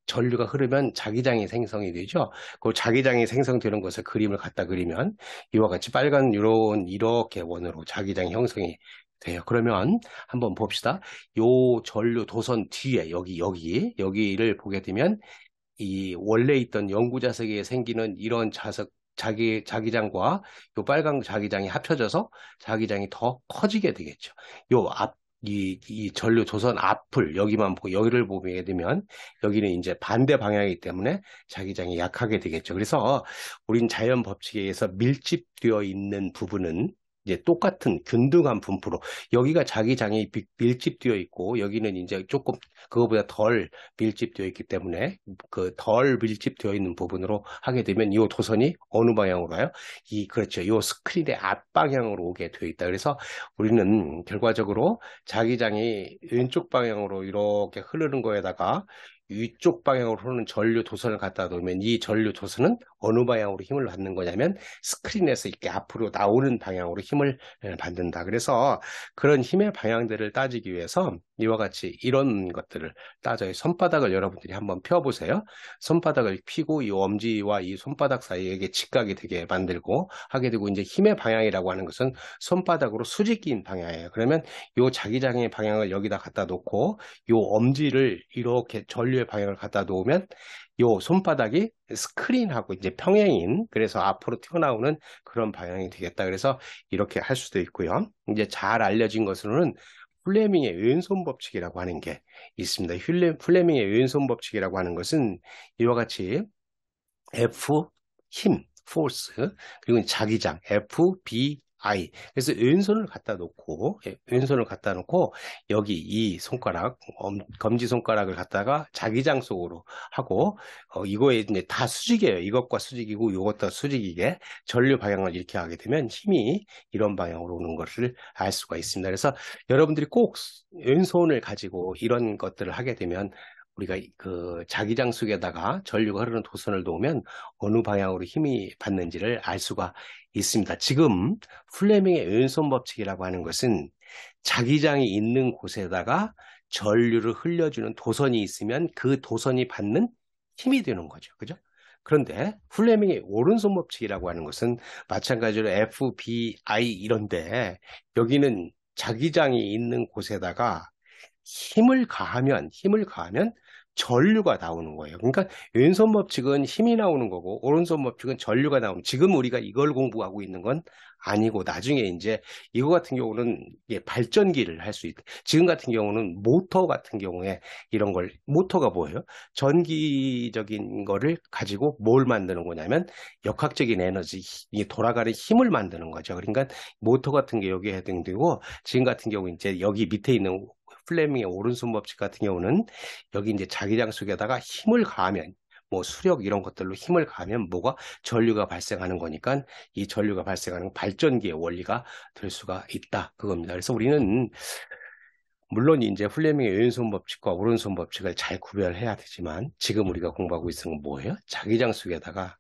전류가 흐르면 자기장이 생성이 되죠. 그 자기장이 생성되는 것을 그림을 갖다 그리면 이와 같이 빨간 이렇게 원으로 자기장이 형성이 돼요. 그러면 한번 봅시다. 요 전류 도선 뒤에 여기를 보게 되면 이 원래 있던 영구 자석에 생기는 이런 자기장과 요 빨간 자기장이 합쳐져서 자기장이 더 커지게 되겠죠. 이 전류 도선 앞을 여기를 보게 되면 여기는 이제 반대 방향이기 때문에 자기장이 약하게 되겠죠. 그래서 우린 자연 법칙에 의해서 밀집되어 있는 부분은 이제 똑같은 균등한 분포로, 여기가 자기장이 밀집되어 있고 여기는 이제 조금 그거보다 덜 밀집되어 있기 때문에 그 덜 밀집되어 있는 부분으로 하게 되면 이 도선이 어느 방향으로 가요? 그렇죠. 이 스크린의 앞방향으로 오게 되어 있다. 그래서 우리는 결과적으로 자기장이 왼쪽 방향으로 이렇게 흐르는 거에다가 위쪽 방향으로 흐르는 전류 도선을 갖다 놓으면 이 전류 도선은 어느 방향으로 힘을 받는 거냐면 스크린에서 이렇게 앞으로 나오는 방향으로 힘을 받는다. 그래서 그런 힘의 방향들을 따지기 위해서 이와 같이 이런 것들을 따져요. 손바닥을 여러분들이 한번 펴보세요. 손바닥을 펴고 이 엄지와 이 손바닥 사이에 직각이 되게 만들고 하게 되고, 이제 힘의 방향이라고 하는 것은 손바닥으로 수직인 방향이에요. 그러면 이 자기장의 방향을 여기다 갖다 놓고 이 엄지를 이렇게 전류의 방향을 갖다 놓으면 요 손바닥이 스크린하고 이제 평행인, 그래서 앞으로 튀어나오는 그런 방향이 되겠다. 그래서 이렇게 할 수도 있고요. 이제 잘 알려진 것으로는 플레밍의 왼손 법칙이라고 하는 게 있습니다. 플레밍의 왼손 법칙이라고 하는 것은 이와 같이 F 힘, force, 그리고 자기장 FBI. 그래서 왼손을 갖다 놓고, 왼손을 갖다 놓고 여기 이 손가락, 검지 손가락을 갖다가 자기장 속으로 하고, 이거에 이제 다 수직이에요. 이것과 수직이고 이것과 수직이게 전류 방향을 이렇게 하게 되면 힘이 이런 방향으로 오는 것을 알 수가 있습니다. 그래서 여러분들이 꼭 왼손을 가지고 이런 것들을 하게 되면 우리가 그 자기장 속에다가 전류가 흐르는 도선을 놓으면 어느 방향으로 힘이 받는지를 알 수가 있습니다. 지금 플레밍의 왼손 법칙이라고 하는 것은 자기장이 있는 곳에다가 전류를 흘려주는 도선이 있으면 그 도선이 받는 힘이 되는 거죠. 그죠? 그런데 플레밍의 오른손 법칙이라고 하는 것은 마찬가지로 FBI 이런데 여기는 자기장이 있는 곳에다가 힘을 가하면 전류가 나오는 거예요. 그러니까 왼손 법칙은 힘이 나오는 거고 오른손 법칙은 전류가 나오는, 지금 우리가 이걸 공부하고 있는 건 아니고 나중에 이제 이거 같은 경우는 발전기를 할 수 있다. 지금 같은 경우는 모터 같은 경우에 이런 걸, 모터가 뭐예요? 전기적인 거를 가지고 뭘 만드는 거냐면 역학적인 에너지, 이 돌아가는 힘을 만드는 거죠. 그러니까 모터 같은 게 여기에 해당되고, 지금 같은 경우 이제 여기 밑에 있는 플레밍의 오른손 법칙 같은 경우는 여기 이제 자기장 속에다가 힘을 가하면, 뭐 수력 이런 것들로 힘을 가하면 뭐가 전류가 발생하는 거니까 이 전류가 발생하는 발전기의 원리가 될 수가 있다, 그겁니다. 그래서 우리는 물론 이제 플레밍의 왼손 법칙과 오른손 법칙을 잘 구별해야 되지만 지금 우리가 공부하고 있는 건 뭐예요? 자기장 속에다가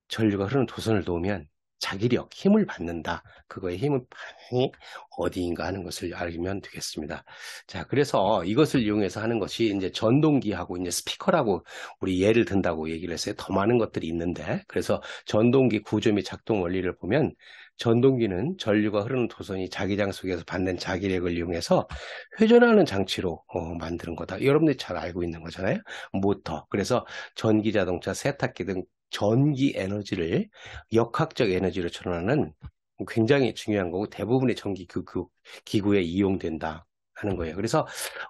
전류가 흐르는 도선을 놓으면 자기력, 힘을 받는다. 그거의 힘은 반응이 어디인가 하는 것을 알면 되겠습니다. 자, 그래서 이것을 이용해서 하는 것이 이제 전동기하고 이제 스피커라고 우리 예를 든다고 얘기를 했어요. 더 많은 것들이 있는데, 그래서 전동기 구조 및 작동 원리를 보면 전동기는 전류가 흐르는 도선이 자기장 속에서 받는 자기력을 이용해서 회전하는 장치로 만드는 거다. 여러분들이 잘 알고 있는 거잖아요. 모터. 그래서 전기 자동차, 세탁기 등 전기 에너지를 역학적 에너지로 전환하는 굉장히 중요한 거고 대부분의 전기 기구에 이용된다 하는 거예요. 그래서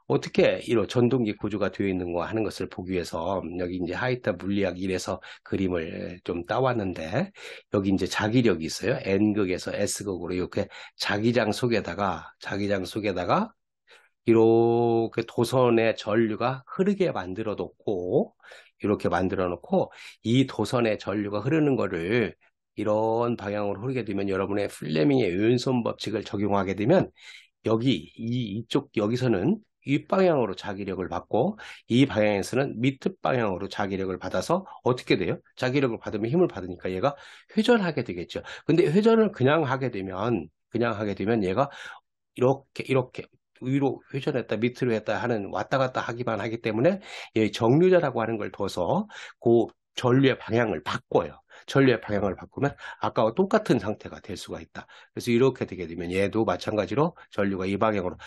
어떻게 이런 전동기 구조가 되어 있는 거 하는 것을 보기 위해서 여기 이제 하이타 물리학 1에서 그림을 좀 따왔는데, 여기 이제 자기력이 있어요. N극에서 S극으로 이렇게 자기장 속에다가 이렇게 도선의 전류가 흐르게 만들어 놓고, 이렇게 만들어 놓고 이 도선의 전류가 흐르는 거를 이런 방향으로 흐르게 되면 여러분의 플레밍의 왼손 법칙을 적용하게 되면 이쪽 여기서는 윗방향으로 자기력을 받고 이 방향에서는 밑 방향으로 자기력을 받아서 어떻게 돼요? 자기력을 받으면 힘을 받으니까 얘가 회전하게 되겠죠. 근데 회전을 그냥 하게 되면 얘가 이렇게 위로 회전했다 밑으로 했다 하는 왔다 갔다 하기만 하기 때문에 이 정류자라고 하는 걸 둬서 그 전류의 방향을 바꿔요. 전류의 방향을 바꾸면 아까와 똑같은 상태가 될 수가 있다. 그래서 이렇게 되게 되면 얘도 마찬가지로 전류가 이 방향으로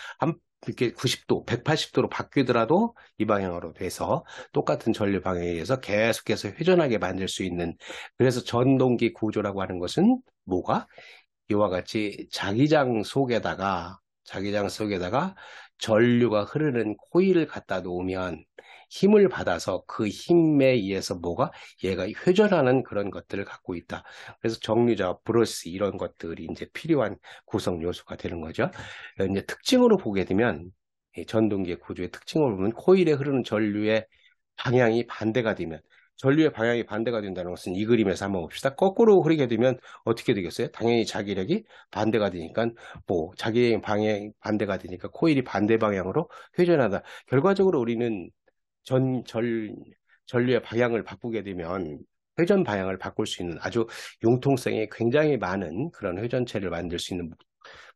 이렇게 90도, 180도로 바뀌더라도 이 방향으로 돼서 똑같은 전류 방향에 의해서 계속해서 회전하게 만들 수 있는, 그래서 전동기 구조라고 하는 것은 뭐가? 이와 같이 자기장 속에다가 전류가 흐르는 코일을 갖다 놓으면 힘을 받아서 그 힘에 의해서 얘가 회전하는 그런 것들을 갖고 있다. 그래서 정류자, 브러시 이런 것들이 이제 필요한 구성 요소가 되는 거죠. 이제 특징으로 보게 되면 이 전동기의 구조의 특징으로 보면 코일에 흐르는 전류의 방향이 반대가 되면, 전류의 방향이 반대가 된다는 것은 이 그림에서 한번 봅시다. 거꾸로 흐르게 되면 어떻게 되겠어요? 당연히 자기력이 반대가 되니까, 뭐 자기의 방향이 반대가 되니까 코일이 반대 방향으로 회전하다. 결과적으로 우리는 전류의 방향을 바꾸게 되면 회전 방향을 바꿀 수 있는 아주 융통성이 굉장히 많은 그런 회전체를 만들 수 있는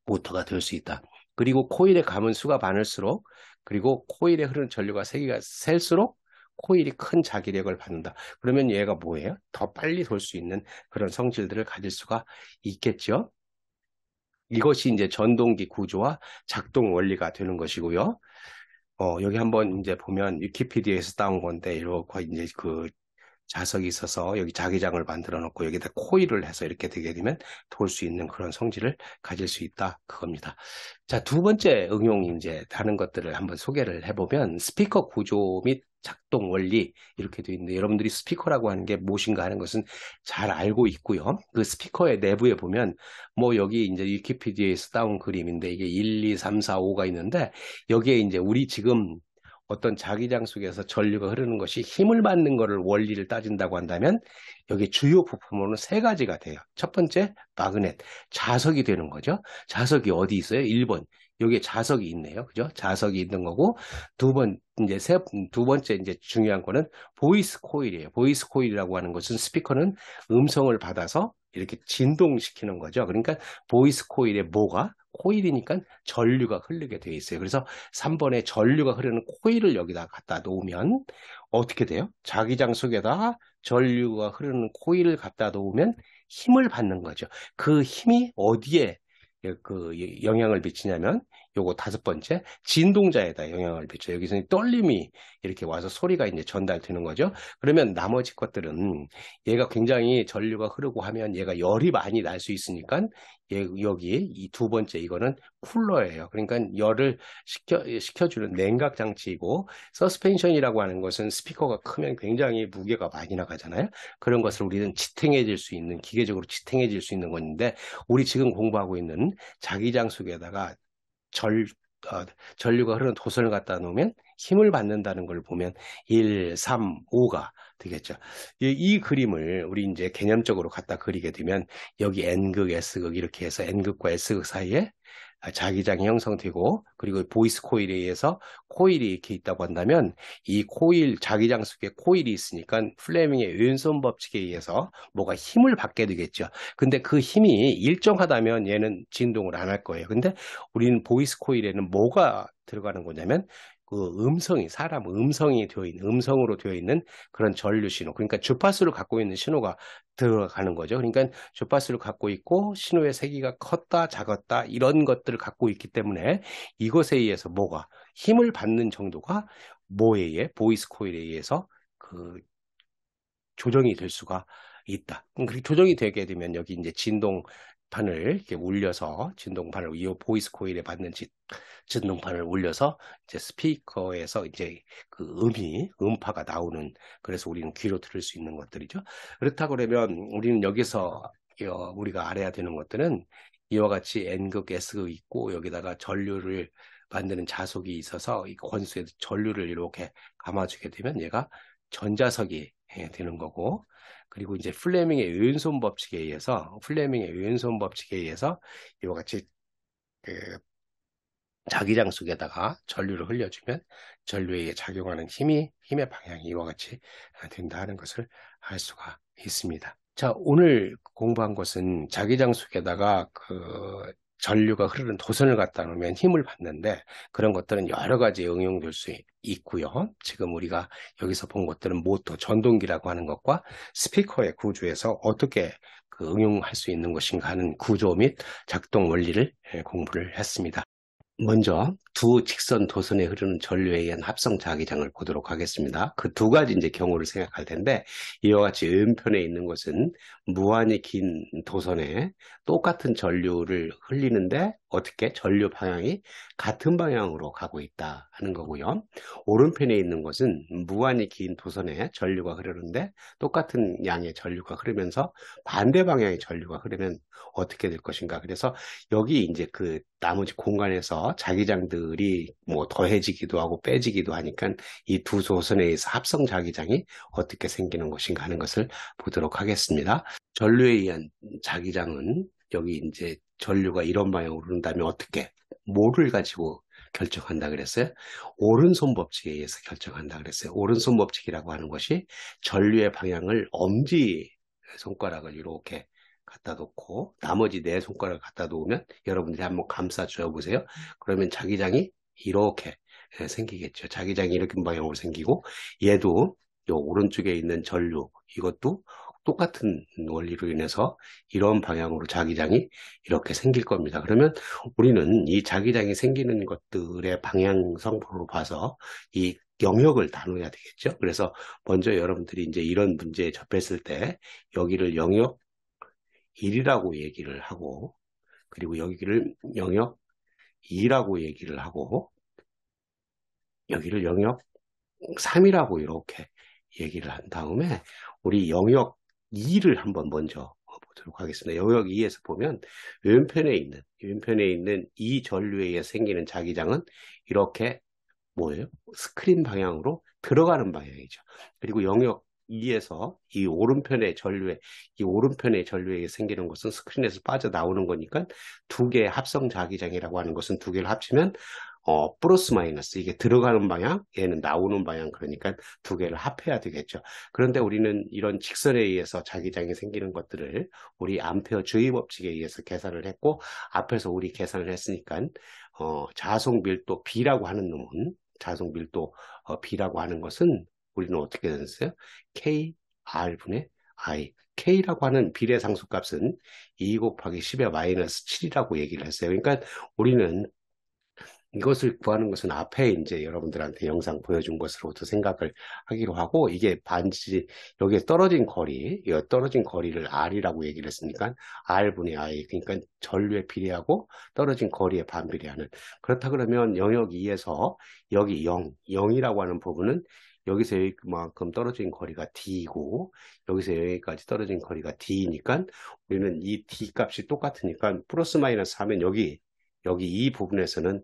모터가 될 수 있다. 그리고 코일에 감은 수가 많을수록, 그리고 코일에 흐르는 전류가 세기가 셀수록 코일이 큰 자기력을 받는다. 그러면 얘가 뭐예요? 더 빨리 돌 수 있는 그런 성질들을 가질 수가 있겠죠. 이것이 이제 전동기 구조와 작동 원리가 되는 것이고요. 여기 한번 이제 보면 위키피디아에서 따온 건데, 이렇게 이제 그 자석이 있어서 여기 자기장을 만들어 놓고 여기다 코일을 해서 이렇게 되게 되면 돌 수 있는 그런 성질을 가질 수 있다. 그겁니다. 자, 두 번째 응용이 이제 다른 것들을 한번 소개를 해보면 스피커 구조 및 작동 원리 이렇게 되어 있는데, 여러분들이 스피커라고 하는 게 무엇인가 하는 것은 잘 알고 있고요. 그 스피커의 내부에 보면 뭐 여기 이제 위키피디아에서 따온 그림인데 이게 1, 2, 3, 4, 5가 있는데, 여기에 이제 우리 지금 어떤 자기장 속에서 전류가 흐르는 것이 힘을 받는 거를 원리를 따진다고 한다면 여기 주요 부품으로는 세 가지가 돼요. 첫 번째, 마그넷, 자석이 되는 거죠. 자석이 어디 있어요? 1번. 여기에 자석이 있네요. 그죠? 자석이 있는 거고, 두 번째 이제 중요한 거는 보이스 코일이에요. 보이스 코일이라고 하는 것은 스피커는 음성을 받아서 이렇게 진동시키는 거죠. 그러니까 보이스 코일의 뭐가? 코일이니까 전류가 흐르게 되어 있어요. 그래서 3번에 전류가 흐르는 코일을 여기다 갖다 놓으면 어떻게 돼요? 자기장 속에다가 전류가 흐르는 코일을 갖다 놓으면 힘을 받는 거죠. 그 힘이 어디에 그 영향을 미치냐면 요거 다섯 번째, 진동자에다 영향을 미쳐요. 여기서 떨림이 이렇게 와서 소리가 이제 전달되는 거죠. 그러면 나머지 것들은 얘가 굉장히 전류가 흐르고 하면 얘가 열이 많이 날 수 있으니까 여기 이 두 번째 이거는 쿨러예요. 그러니까 열을 식혀주는 냉각 장치이고, 서스펜션이라고 하는 것은 스피커가 크면 굉장히 무게가 많이 나가잖아요. 그런 것을 우리는 지탱해질 수 있는, 기계적으로 지탱해질 수 있는 건데, 우리 지금 공부하고 있는 자기장 속에다가 절, 전류가 흐르는 도선을 갖다 놓으면 힘을 받는다는 걸 보면 1, 3, 5가 되겠죠. 이 그림을 우리 이제 개념적으로 갖다 그리게 되면 여기 N극, S극 이렇게 해서 N극과 S극 사이에 자기장이 형성되고, 그리고 보이스 코일에 의해서 코일이 이렇게 있다고 한다면 이 코일, 자기장 속에 코일이 있으니까 플레밍의 왼손 법칙에 의해서 뭐가 힘을 받게 되겠죠. 근데 그 힘이 일정하다면 얘는 진동을 안 할 거예요. 근데 우리는 보이스 코일에는 뭐가 들어가는 거냐면 그 음성이, 사람 음성이 되어 있는, 음성으로 되어 있는 그런 전류 신호, 그러니까 주파수를 갖고 있는 신호가 들어가는 거죠. 그러니까 주파수를 갖고 있고 신호의 세기가 컸다 작았다 이런 것들을 갖고 있기 때문에 이것에 의해서 뭐가 힘을 받는 정도가 뭐에 의해, 보이스 코일에 의해서 그 조정이 될 수가 있다. 그렇게 조정이 되게 되면 여기 이제 진동판을 이렇게 울려서, 진동판을 이 보이스 코일에 받는 진동판을 울려서 이제 스피커에서 이제 그 음파가 나오는, 그래서 우리는 귀로 들을 수 있는 것들이죠. 그렇다고 그러면 우리는 여기서 우리가 알아야 되는 것들은 이와 같이 N극, S극 있고 여기다가 전류를 만드는 자석이 있어서 이 권수에 전류를 이렇게 감아주게 되면 얘가 전자석이 되는 거고, 그리고 이제 플레밍의 왼손 법칙에 의해서 이와 같이 그 자기장 속에다가 전류를 흘려주면 전류에 작용하는 힘의 방향이 이와 같이 된다 하는 것을 알 수가 있습니다. 자, 오늘 공부한 것은 자기장 속에다가 그 전류가 흐르는 도선을 갖다 놓으면 힘을 받는데, 그런 것들은 여러 가지 응용될 수 있고요. 지금 우리가 여기서 본 것들은 모터, 전동기라고 하는 것과 스피커의 구조에서 어떻게 그 응용할 수 있는 것인가 하는 구조 및 작동 원리를 공부를 했습니다. 먼저 두 직선 도선에 흐르는 전류에 의한 합성 자기장을 보도록 하겠습니다. 그 두 가지 이제 경우를 생각할 텐데, 이와 같이 왼편에 있는 것은 무한히 긴 도선에 똑같은 전류를 흘리는데 어떻게 전류 방향이 같은 방향으로 가고 있다 하는 거고요. 오른편에 있는 것은 무한히 긴 도선에 전류가 흐르는데 똑같은 양의 전류가 흐르면서 반대 방향의 전류가 흐르면 어떻게 될 것인가. 그래서 여기 이제 그 나머지 공간에서 자기장들이 뭐 더해지기도 하고 빼지기도 하니까 이 두 도선에 의해서 합성 자기장이 어떻게 생기는 것인가 하는 것을 보도록 하겠습니다. 전류에 의한 자기장은 여기 이제 전류가 이런 방향으로 흐른다면 어떻게, 뭐를 가지고 결정한다 그랬어요? 오른손 법칙에 의해서 결정한다 그랬어요. 오른손 법칙이라고 하는 것이 전류의 방향을 엄지 손가락을 이렇게 갖다 놓고 나머지 네 손가락을 갖다 놓으면 여러분들이 한번 감싸 줘 보세요. 그러면 자기장이 이렇게 생기겠죠. 자기장이 이렇게 방향으로 생기고 얘도 요 오른쪽에 있는 전류 이것도 똑같은 원리로 인해서 이런 방향으로 자기장이 이렇게 생길 겁니다. 그러면 우리는 이 자기장이 생기는 것들의 방향성으로 봐서 이 영역을 나눠야 되겠죠. 그래서 먼저 여러분들이 이제 이런 문제에 접했을 때 여기를 영역 1이라고 얘기를 하고 그리고 여기를 영역 2라고 얘기를 하고 여기를 영역 3이라고 이렇게 얘기를 한 다음에 우리 영역 2를 한번 먼저 보도록 하겠습니다. 영역 2에서 보면 왼편에 있는 이 전류에 의해 생기는 자기장은 이렇게 뭐예요? 스크린 방향으로 들어가는 방향이죠. 그리고 영역 2에서 이 오른편의 전류에 생기는 것은 스크린에서 빠져나오는 거니까 두 개의 합성 자기장이라고 하는 것은 두 개를 합치면 플러스 마이너스 이게 들어가는 방향, 얘는 나오는 방향 그러니까 두 개를 합해야 되겠죠. 그런데 우리는 이런 직선에 의해서 자기장이 생기는 것들을 우리 암페어 주의 법칙에 의해서 계산을 했고 앞에서 우리 계산을 했으니까 자속 밀도 B라고 하는 놈은 자속 밀도 B라고 하는 것은 우리는 어떻게 됐어요? K R분의 I K라고 하는 비례상수 값은 2 곱하기 10의 마이너스 7이라고 얘기를 했어요. 그러니까 우리는 이것을 구하는 것은 앞에 이제 여러분들한테 영상 보여준 것으로도 생각을 하기로 하고 이게 반지 여기에 떨어진 거리를 R이라고 얘기를 했으니까 R분의 I 그러니까 전류에 비례하고 떨어진 거리에 반비례하는 그렇다 그러면 영역 2에서 여기 0이라고 하는 부분은 여기서 여기만큼 떨어진 거리가 D이고 여기서 여기까지 떨어진 거리가 D이니까 우리는 이 D 값이 똑같으니까 플러스 마이너스 하면 여기 이 부분에서는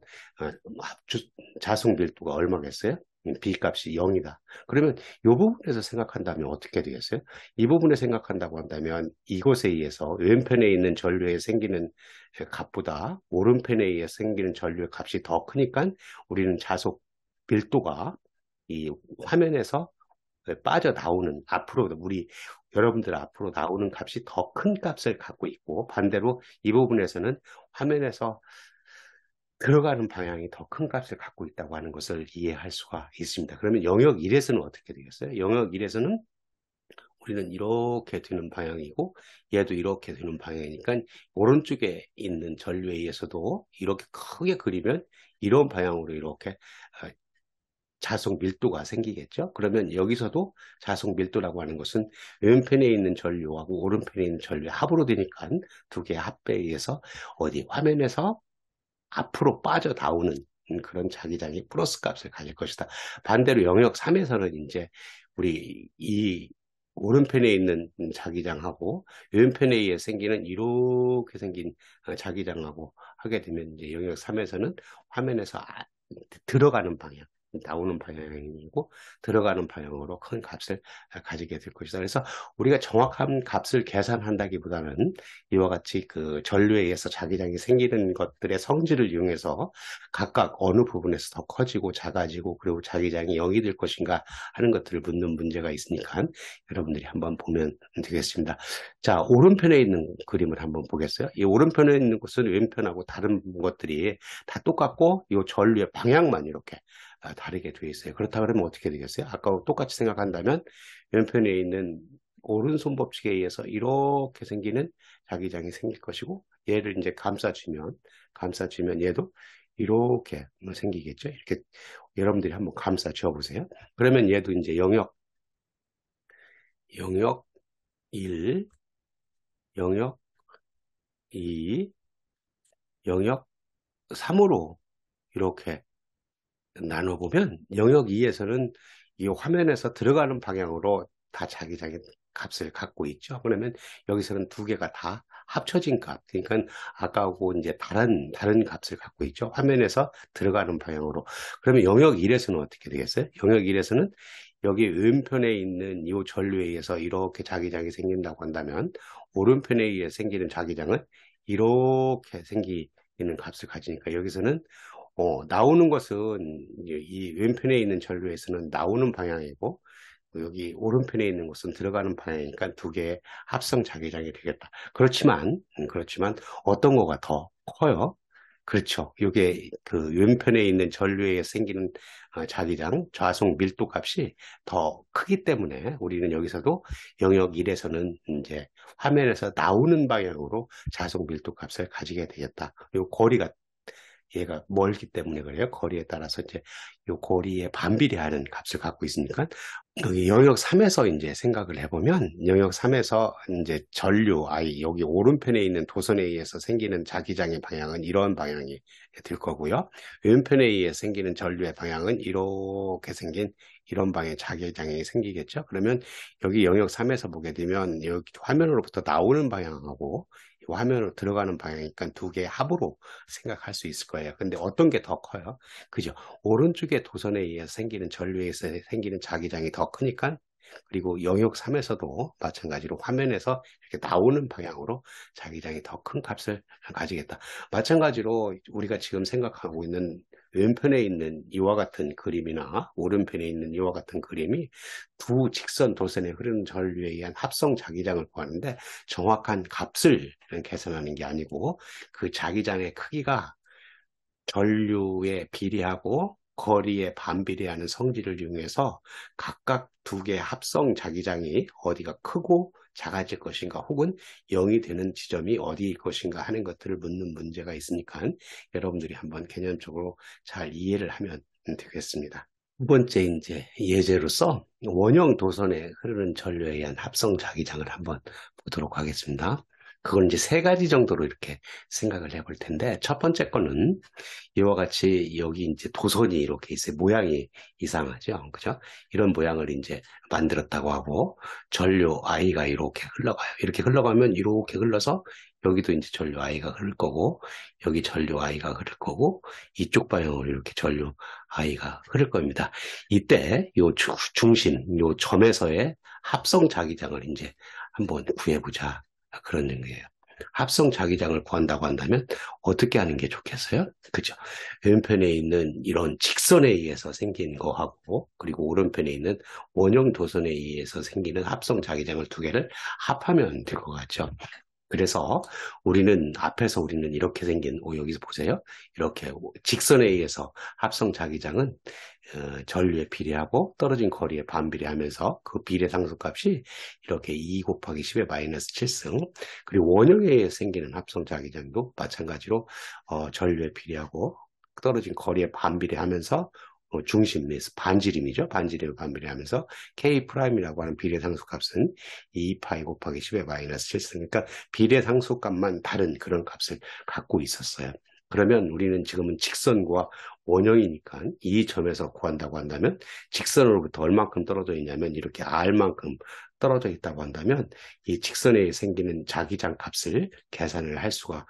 자속 밀도가 얼마겠어요? B 값이 0이다. 그러면 이 부분에서 생각한다면 어떻게 되겠어요? 이 부분에 생각한다고 한다면 이것에 의해서 왼편에 있는 전류에 생기는 값보다 오른편에 의해 생기는 전류의 값이 더 크니까 우리는 자속 밀도가 이 화면에서 빠져나오는 여러분들 앞으로 나오는 값이 더 큰 값을 갖고 있고 반대로 이 부분에서는 화면에서 들어가는 방향이 더 큰 값을 갖고 있다고 하는 것을 이해할 수가 있습니다. 그러면 영역 1에서는 어떻게 되겠어요? 영역 1에서는 우리는 이렇게 되는 방향이고 얘도 이렇게 되는 방향이니까 오른쪽에 있는 전류에 의해서도 이렇게 크게 그리면 이런 방향으로 이렇게 자속 밀도가 생기겠죠. 그러면 여기서도 자속 밀도라고 하는 것은 왼편에 있는 전류하고 오른편에 있는 전류의 합으로 되니까 두 개의 합배에 의해서 어디 화면에서 앞으로 빠져나오는 그런 자기장이 플러스 값을 가질 것이다. 반대로 영역 3에서는 이제 우리 이 오른편에 있는 자기장하고 왼편에 의해 생기는 이렇게 생긴 자기장하고 하게 되면 이제 영역 3에서는 화면에서 들어가는 방향 나오는 방향이고 들어가는 방향으로 큰 값을 가지게 될 것이다. 그래서 우리가 정확한 값을 계산한다기보다는 이와 같이 그 전류에 의해서 자기장이 생기는 것들의 성질을 이용해서 각각 어느 부분에서 더 커지고 작아지고 그리고 자기장이 0이 될 것인가 하는 것들을 묻는 문제가 있으니까 여러분들이 한번 보면 되겠습니다. 자, 오른편에 있는 그림을 한번 보겠어요. 이 오른편에 있는 것은 왼편하고 다른 것들이 다 똑같고 이 전류의 방향만 이렇게 다르게 되어 있어요. 그렇다 그러면 어떻게 되겠어요? 아까 똑같이 생각한다면 왼편에 있는 오른손 법칙에 의해서 이렇게 생기는 자기장이 생길 것이고 얘를 이제 감싸주면 얘도 이렇게 생기겠죠. 이렇게 여러분들이 한번 감싸 주어 보세요. 그러면 얘도 이제 영역 1, 영역 2, 영역 3으로 이렇게 나눠보면 영역 2에서는 이 화면에서 들어가는 방향으로 다 자기장의 값을 갖고 있죠. 그러면 여기서는 두 개가 다 합쳐진 값. 그러니까 아까하고 이제 다른 값을 갖고 있죠. 화면에서 들어가는 방향으로. 그러면 영역 1에서는 어떻게 되겠어요? 영역 1에서는 여기 왼편에 있는 이 전류에 의해서 이렇게 자기장이 생긴다고 한다면 오른편에 의해 생기는 자기장은 이렇게 생기는 값을 가지니까 여기서는 나오는 것은 이 왼편에 있는 전류에서는 나오는 방향이고 여기 오른편에 있는 것은 들어가는 방향이니까 두 개의 합성 자기장이 되겠다. 그렇지만 어떤 거가 더 커요? 그렇죠. 이게 그 왼편에 있는 전류에 생기는 자기장, 좌속 밀도 값이 더 크기 때문에 우리는 여기서도 영역 1에서는 이제 화면에서 나오는 방향으로 좌속 밀도 값을 가지게 되겠다. 그리고 거리가 얘가 멀기 때문에 그래요. 거리에 따라서 이제 요 거리에 반비례하는 값을 갖고 있으니까 여기 영역 3에서 이제 생각을 해보면 영역 3에서 이제 전류 여기 오른편에 있는 도선에 의해서 생기는 자기장의 방향은 이런 방향이 될 거고요. 왼편에 의해 생기는 전류의 방향은 이렇게 생긴 이런 방향의 자기장이 생기겠죠. 그러면 여기 영역 3에서 보게 되면 여기 화면으로부터 나오는 방향하고 이 화면으로 들어가는 방향이니까 두 개의 합으로 생각할 수 있을 거예요. 근데 어떤 게 더 커요? 그죠? 오른쪽의 도선에 의해서 생기는 전류에서 생기는 자기장이 더 크니까 그리고 영역 3에서도 마찬가지로 화면에서 이렇게 나오는 방향으로 자기장이 더 큰 값을 가지겠다. 마찬가지로 우리가 지금 생각하고 있는 왼편에 있는 이와 같은 그림이나 오른편에 있는 이와 같은 그림이 두 직선 도선에 흐르는 전류에 의한 합성 자기장을 구하는데 정확한 값을 계산하는 게 아니고 그 자기장의 크기가 전류에 비례하고 거리에 반비례하는 성질을 이용해서 각각 두 개의 합성 자기장이 어디가 크고 작아질 것인가 혹은 0이 되는 지점이 어디일 것인가 하는 것들을 묻는 문제가 있으니까 여러분들이 한번 개념적으로 잘 이해를 하면 되겠습니다. 두 번째 이제 예제로서 원형 도선에 흐르는 전류에 의한 합성 자기장을 한번 보도록 하겠습니다. 그건 이제 세 가지 정도로 이렇게 생각을 해볼 텐데 첫 번째 거는 이와 같이 여기 이제 도선이 이렇게 있어요. 모양이 이상하죠. 그죠? 이런 모양을 이제 만들었다고 하고 전류 I가 이렇게 흘러가요. 이렇게 흘러가면 이렇게 흘러서 여기도 이제 전류 I가 흐를 거고 여기 전류 I가 흐를 거고 이쪽 방향으로 이렇게 전류 I가 흐를 겁니다. 이때 요 중심, 요 점에서의 합성 자기장을 이제 한번 구해보자. 그런 얘기예요. 합성 자기장을 구한다고 한다면 어떻게 하는 게 좋겠어요? 그죠? 왼편에 있는 이런 직선에 의해서 생긴 거하고 그리고 오른편에 있는 원형 도선에 의해서 생기는 합성 자기장을 두 개를 합하면 될 것 같죠. 그래서 앞에서 우리는 이렇게 생긴, 여기서 보세요. 이렇게 직선에 의해서 합성 자기장은 전류에 비례하고 떨어진 거리에 반비례하면서 그 비례 상수값이 이렇게 2 곱하기 10의 마이너스 7승 그리고 원형에 의해 생기는 합성 자기장도 마찬가지로 전류에 비례하고 떨어진 거리에 반비례하면서 중심에서 반지름이죠. 반지름을 반비례하면서 K'이라고 하는 비례 상수값은 2파이 곱하기 10의 마이너스 7승. 그러니까 비례 상수값만 다른 그런 값을 갖고 있었어요. 그러면 우리는 지금은 직선과 원형이니까 이 점에서 구한다고 한다면 직선으로부터 얼만큼 떨어져 있냐면 이렇게 R만큼 떨어져 있다고 한다면 이 직선에 생기는 자기장 값을 계산을 할 수가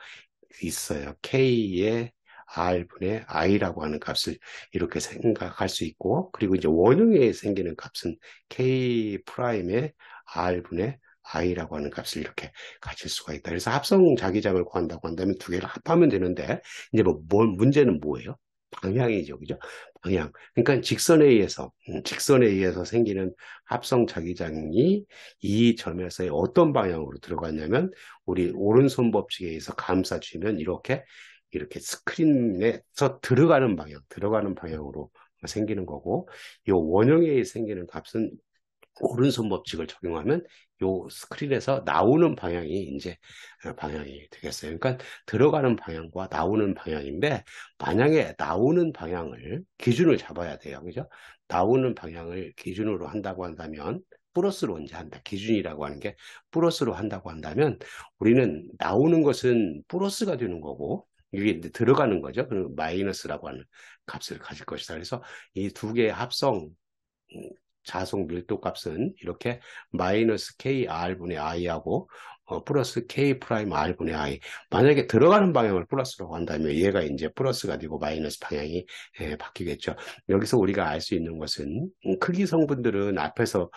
있어요. K의 R분의 I라고 하는 값을 이렇게 생각할 수 있고, 그리고 이제 원형에 생기는 값은 K 프라임의 R분의 I라고 하는 값을 이렇게 가질 수가 있다. 그래서 합성 자기장을 구한다고 한다면 두 개를 합하면 되는데, 이제 문제는 뭐예요? 방향이죠. 그죠? 방향. 그러니까 직선에 의해서 생기는 합성 자기장이 이 점에서의 어떤 방향으로 들어갔냐면, 우리 오른손 법칙에 의해서 감싸주면 이렇게 스크린에서 들어가는 방향으로 생기는 거고, 이 원형에 생기는 값은 오른손 법칙을 적용하면 요 스크린에서 나오는 방향이 이제 방향이 되겠어요. 그러니까 들어가는 방향과 나오는 방향인데 만약에 나오는 방향을 기준을 잡아야 돼요. 그죠? 나오는 방향을 기준으로 한다고 한다면 플러스로 이제 한다. 기준이라고 하는 게 플러스로 한다고 한다면 우리는 나오는 것은 플러스가 되는 거고 이게 이제 들어가는 거죠. 그리고 마이너스라고 하는 값을 가질 것이다. 그래서 이 두 개의 합성 자속 밀도 값은 이렇게 마이너스 KR분의 I하고 플러스 K 프라임 R분의 I. 만약에 들어가는 방향을 플러스라고 한다면 얘가 이제 플러스가 되고 마이너스 방향이 바뀌겠죠. 여기서 우리가 알 수 있는 것은 크기 성분들은 앞에서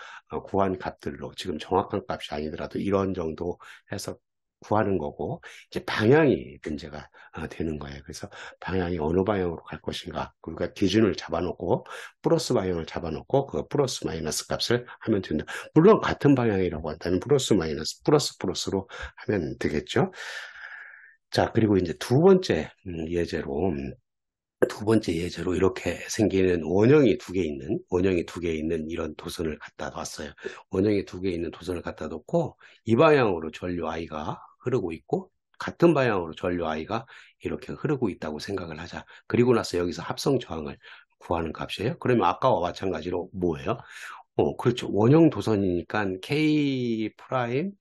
구한 값들로 지금 정확한 값이 아니더라도 이런 정도 해서 구하는 거고, 이제 방향이 문제가 되는 거예요. 그래서 방향이 어느 방향으로 갈 것인가, 그러니까 기준을 잡아놓고 플러스 방향을 잡아놓고 그 플러스 마이너스 값을 하면 된다. 물론 같은 방향이라고 한다면 플러스 마이너스 플러스 플러스로 하면 되겠죠. 자, 그리고 이제 두 번째 예제로 이렇게 생기는 원형이 두 개 있는 이런 도선을 갖다 놨어요. 원형이 두 개 있는 도선을 갖다 놓고 이 방향으로 전류 I가 흐르고 있고 같은 방향으로 전류 I가 이렇게 흐르고 있다고 생각을 하자. 그리고 나서 여기서 합성 저항을 구하는 값이에요. 그러면 아까와 마찬가지로 뭐예요? 그렇죠. 원형 도선이니까 K 프라임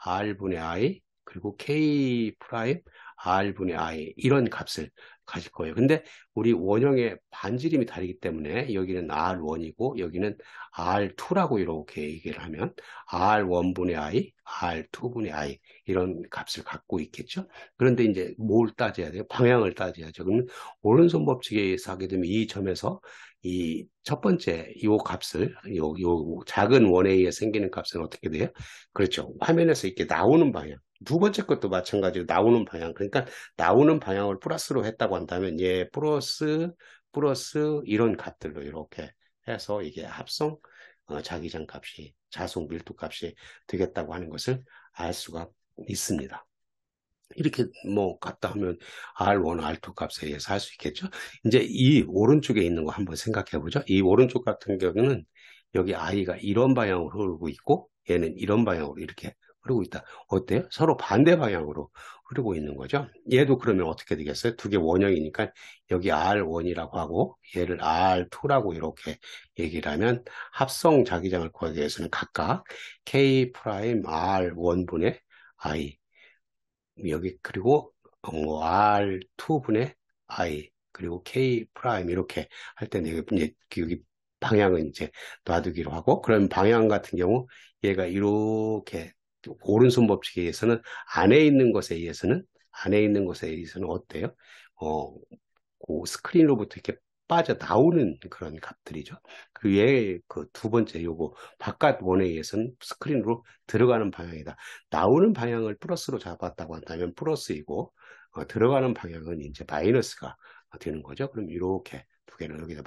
R분의 I 그리고 K 프라임 R분의 I 이런 값을 가질 거예요. 근데 우리 원형의 반지름이 다르기 때문에 여기는 R1이고 여기는 R2라고 이렇게 얘기를 하면 R1분의 I, R2분의 I 이런 값을 갖고 있겠죠. 그런데 이제 뭘 따져야 돼요? 방향을 따져야죠. 그러면 오른손 법칙에 의해서 하게 되면 이 점에서 이 첫 번째 요 값을 요 작은 원에 의해 생기는 값은 어떻게 돼요? 그렇죠. 화면에서 이렇게 나오는 방향. 두 번째 것도 마찬가지로 나오는 방향. 그러니까 나오는 방향을 플러스로 했다고 한다면 얘 플러스 이런 값들로 이렇게 해서 이게 합성 자기장 값이 자속 밀도 값이 되겠다고 하는 것을 알 수가 있습니다. 이렇게 뭐 갖다 하면 R1, R2 값에 의해서 할 수 있겠죠. 이제 이 오른쪽에 있는 거 한번 생각해 보죠. 이 오른쪽 같은 경우는 여기 I가 이런 방향으로 흐르고 있고 얘는 이런 방향으로 이렇게 흐르고 있다. 어때요? 서로 반대 방향으로 흐르고 있는 거죠. 얘도 그러면 어떻게 되겠어요? 두 개 원형이니까 여기 R1이라고 하고 얘를 R2라고 이렇게 얘기를 하면 합성 자기장을 구하기 위해서는 각각 K 프라임 R1분의 I 여기 그리고 R2분의 I 그리고 K 프라임 이렇게 할 때는 이제 여기 방향은 이제 놔두기로 하고 그럼 방향 같은 경우 얘가 이렇게 오른손 법칙에 의해서는 안에 있는 것에 의해서는 어때요? 어, 그 스크린으로부터 이렇게 빠져나오는 그런 값들이죠. 그리고 얘 그 두 번째 요거 바깥 원에 의해서는 스크린으로 들어가는 방향이다. 나오는 방향을 플러스로 잡았다고 한다면 플러스이고 들어가는 방향은 이제 마이너스가 되는 거죠. 그럼 이렇게 두 개를 여기다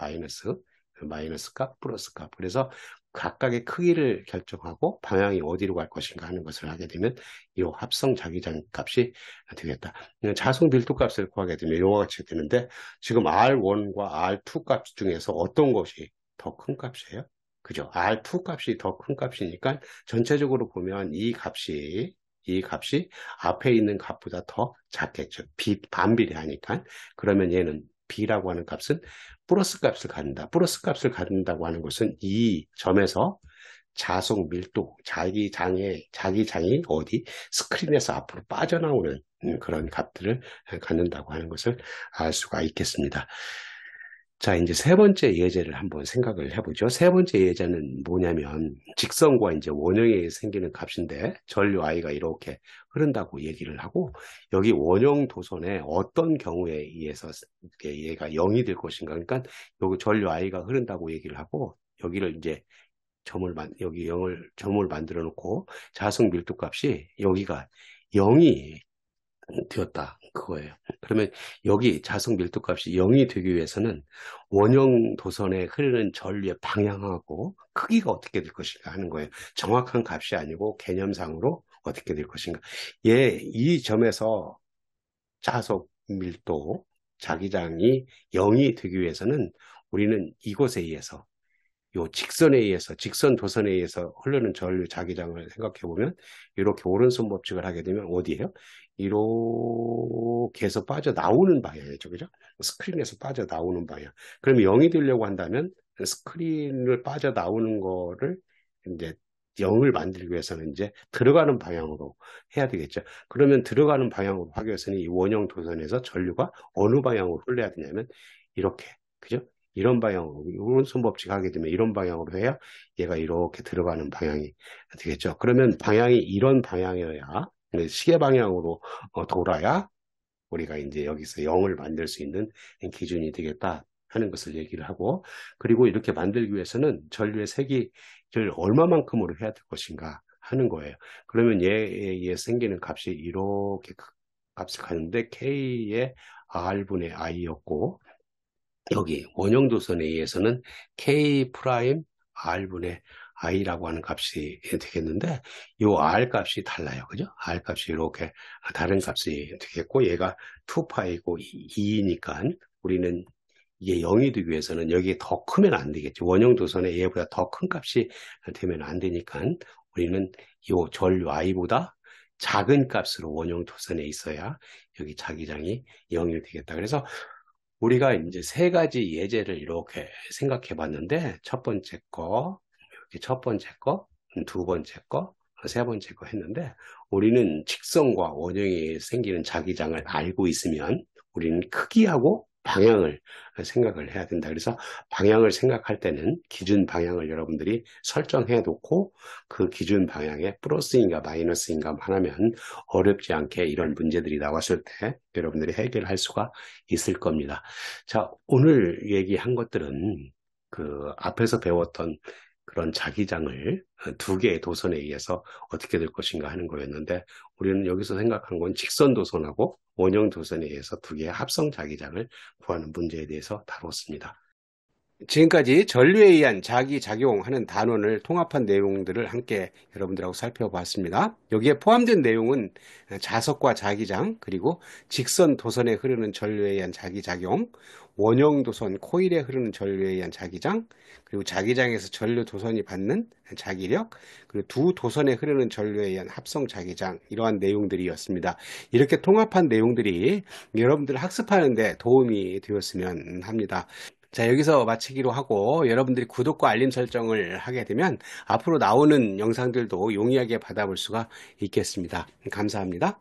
마이너스 값, 플러스 값. 그래서 각각의 크기를 결정하고 방향이 어디로 갈 것인가 하는 것을 하게 되면 이 합성 자기장 값이 되겠다. 자속 밀도 값을 구하게 되면 이와 같이 되는데 지금 R1과 R2 값 중에서 어떤 것이 더 큰 값이에요? 그죠? R2 값이 더 큰 값이니까 전체적으로 보면 이 값이 앞에 있는 값보다 더 작겠죠. 반비례하니까. 그러면 얘는 B라고 하는 값은 플러스 값을 갖는다. 플러스 값을 갖는다고 하는 것은 이 점에서 자속 밀도, 자기 장이 어디 스크린에서 앞으로 빠져나오는 그런 값들을 갖는다고 하는 것을 알 수가 있겠습니다. 자, 이제 세 번째 예제를 한번 생각을 해보죠. 세 번째 예제는 뭐냐면 직선과 이제 원형에 생기는 값인데 전류 I가 이렇게 흐른다고 얘기를 하고 여기 원형 도선에 어떤 경우에 의해서 얘가 0이 될 것인가. 그러니까 여기 전류 I가 흐른다고 얘기를 하고 여기를 이제 점을 만들어 놓고 자석 밀도 값이 여기가 0이 되었다. 그거예요. 그러면 여기 자석 밀도 값이 0이 되기 위해서는 원형 도선에 흐르는 전류의 방향하고 크기가 어떻게 될 것인가 하는 거예요. 정확한 값이 아니고 개념상으로 어떻게 될 것인가. 이 점에서 자석 밀도, 자기장이 0이 되기 위해서는 우리는 이것에 의해서 요 직선에 의해서 직선 도선에 의해서 흐르는 전류 자기장을 생각해 보면 이렇게 오른손 법칙을 하게 되면 어디예요? 이렇게 해서 빠져나오는 방향이죠. 그죠? 스크린에서 빠져나오는 방향. 그럼 0이 되려고 한다면 스크린을 빠져나오는 거를 이제 0을 만들기 위해서는 이제 들어가는 방향으로 해야 되겠죠. 그러면 들어가는 방향으로 하기 위해서는 이 원형 도선에서 전류가 어느 방향으로 흘러야 되냐면 이렇게. 그죠? 이런 방향으로, 오른손 법칙 하게 되면 이런 방향으로 해야 얘가 이렇게 들어가는 방향이 되겠죠. 그러면 방향이 이런 방향이어야, 시계 방향으로 돌아야 우리가 이제 여기서 0을 만들 수 있는 기준이 되겠다 하는 것을 얘기를 하고, 그리고 이렇게 만들기 위해서는 전류의 세기를 얼마만큼으로 해야 될 것인가 하는 거예요. 그러면 얘에 생기는 값이 이렇게 값을 가는데 K의 R분의 I였고, 여기 원형도선에 의해서는 K 프라임 R분의 I라고 하는 값이 되겠는데, 요 R 값이 달라요. 그죠? R 값이 이렇게 다른 값이 되겠고, 얘가 2파이고 2니까 우리는 이게 0이 되기 위해서는 여기에 더 크면 안 되겠죠. 원형도선에 얘보다 더 큰 값이 되면 안 되니까 우리는 이 전류 I보다 작은 값으로 원형도선에 있어야 여기 자기장이 0이 되겠다. 그래서 우리가 이제 세 가지 예제를 이렇게 생각해 봤는데, 첫 번째 거, 이렇게 첫 번째 거, 두 번째 거, 세 번째 거 했는데, 우리는 직선과 원형이 생기는 자기장을 알고 있으면 우리는 크기하고 방향을 생각을 해야 된다. 그래서 방향을 생각할 때는 기준 방향을 여러분들이 설정해 놓고 그 기준 방향에 플러스인가 마이너스인가 하면 어렵지 않게 이런 문제들이 나왔을 때 여러분들이 해결할 수가 있을 겁니다. 자, 오늘 얘기한 것들은 그 앞에서 배웠던 그런 자기장을 두 개의 도선에 의해서 어떻게 될 것인가 하는 거였는데, 우리는 여기서 생각한 건 직선 도선하고 원형 도선에 의해서 두 개의 합성 자기장을 구하는 문제에 대해서 다뤘습니다. 지금까지 전류에 의한 자기작용하는 단원을 통합한 내용들을 함께 여러분들하고 살펴보았습니다. 여기에 포함된 내용은 자석과 자기장, 그리고 직선 도선에 흐르는 전류에 의한 자기작용, 원형 도선 코일에 흐르는 전류에 의한 자기장, 그리고 자기장에서 전류 도선이 받는 자기력, 그리고 두 도선에 흐르는 전류에 의한 합성 자기장, 이러한 내용들이었습니다. 이렇게 통합한 내용들이 여러분들 학습하는 데 도움이 되었으면 합니다. 자, 여기서 마치기로 하고, 여러분들이 구독과 알림 설정을 하게 되면 앞으로 나오는 영상들도 용이하게 받아볼 수가 있겠습니다. 감사합니다.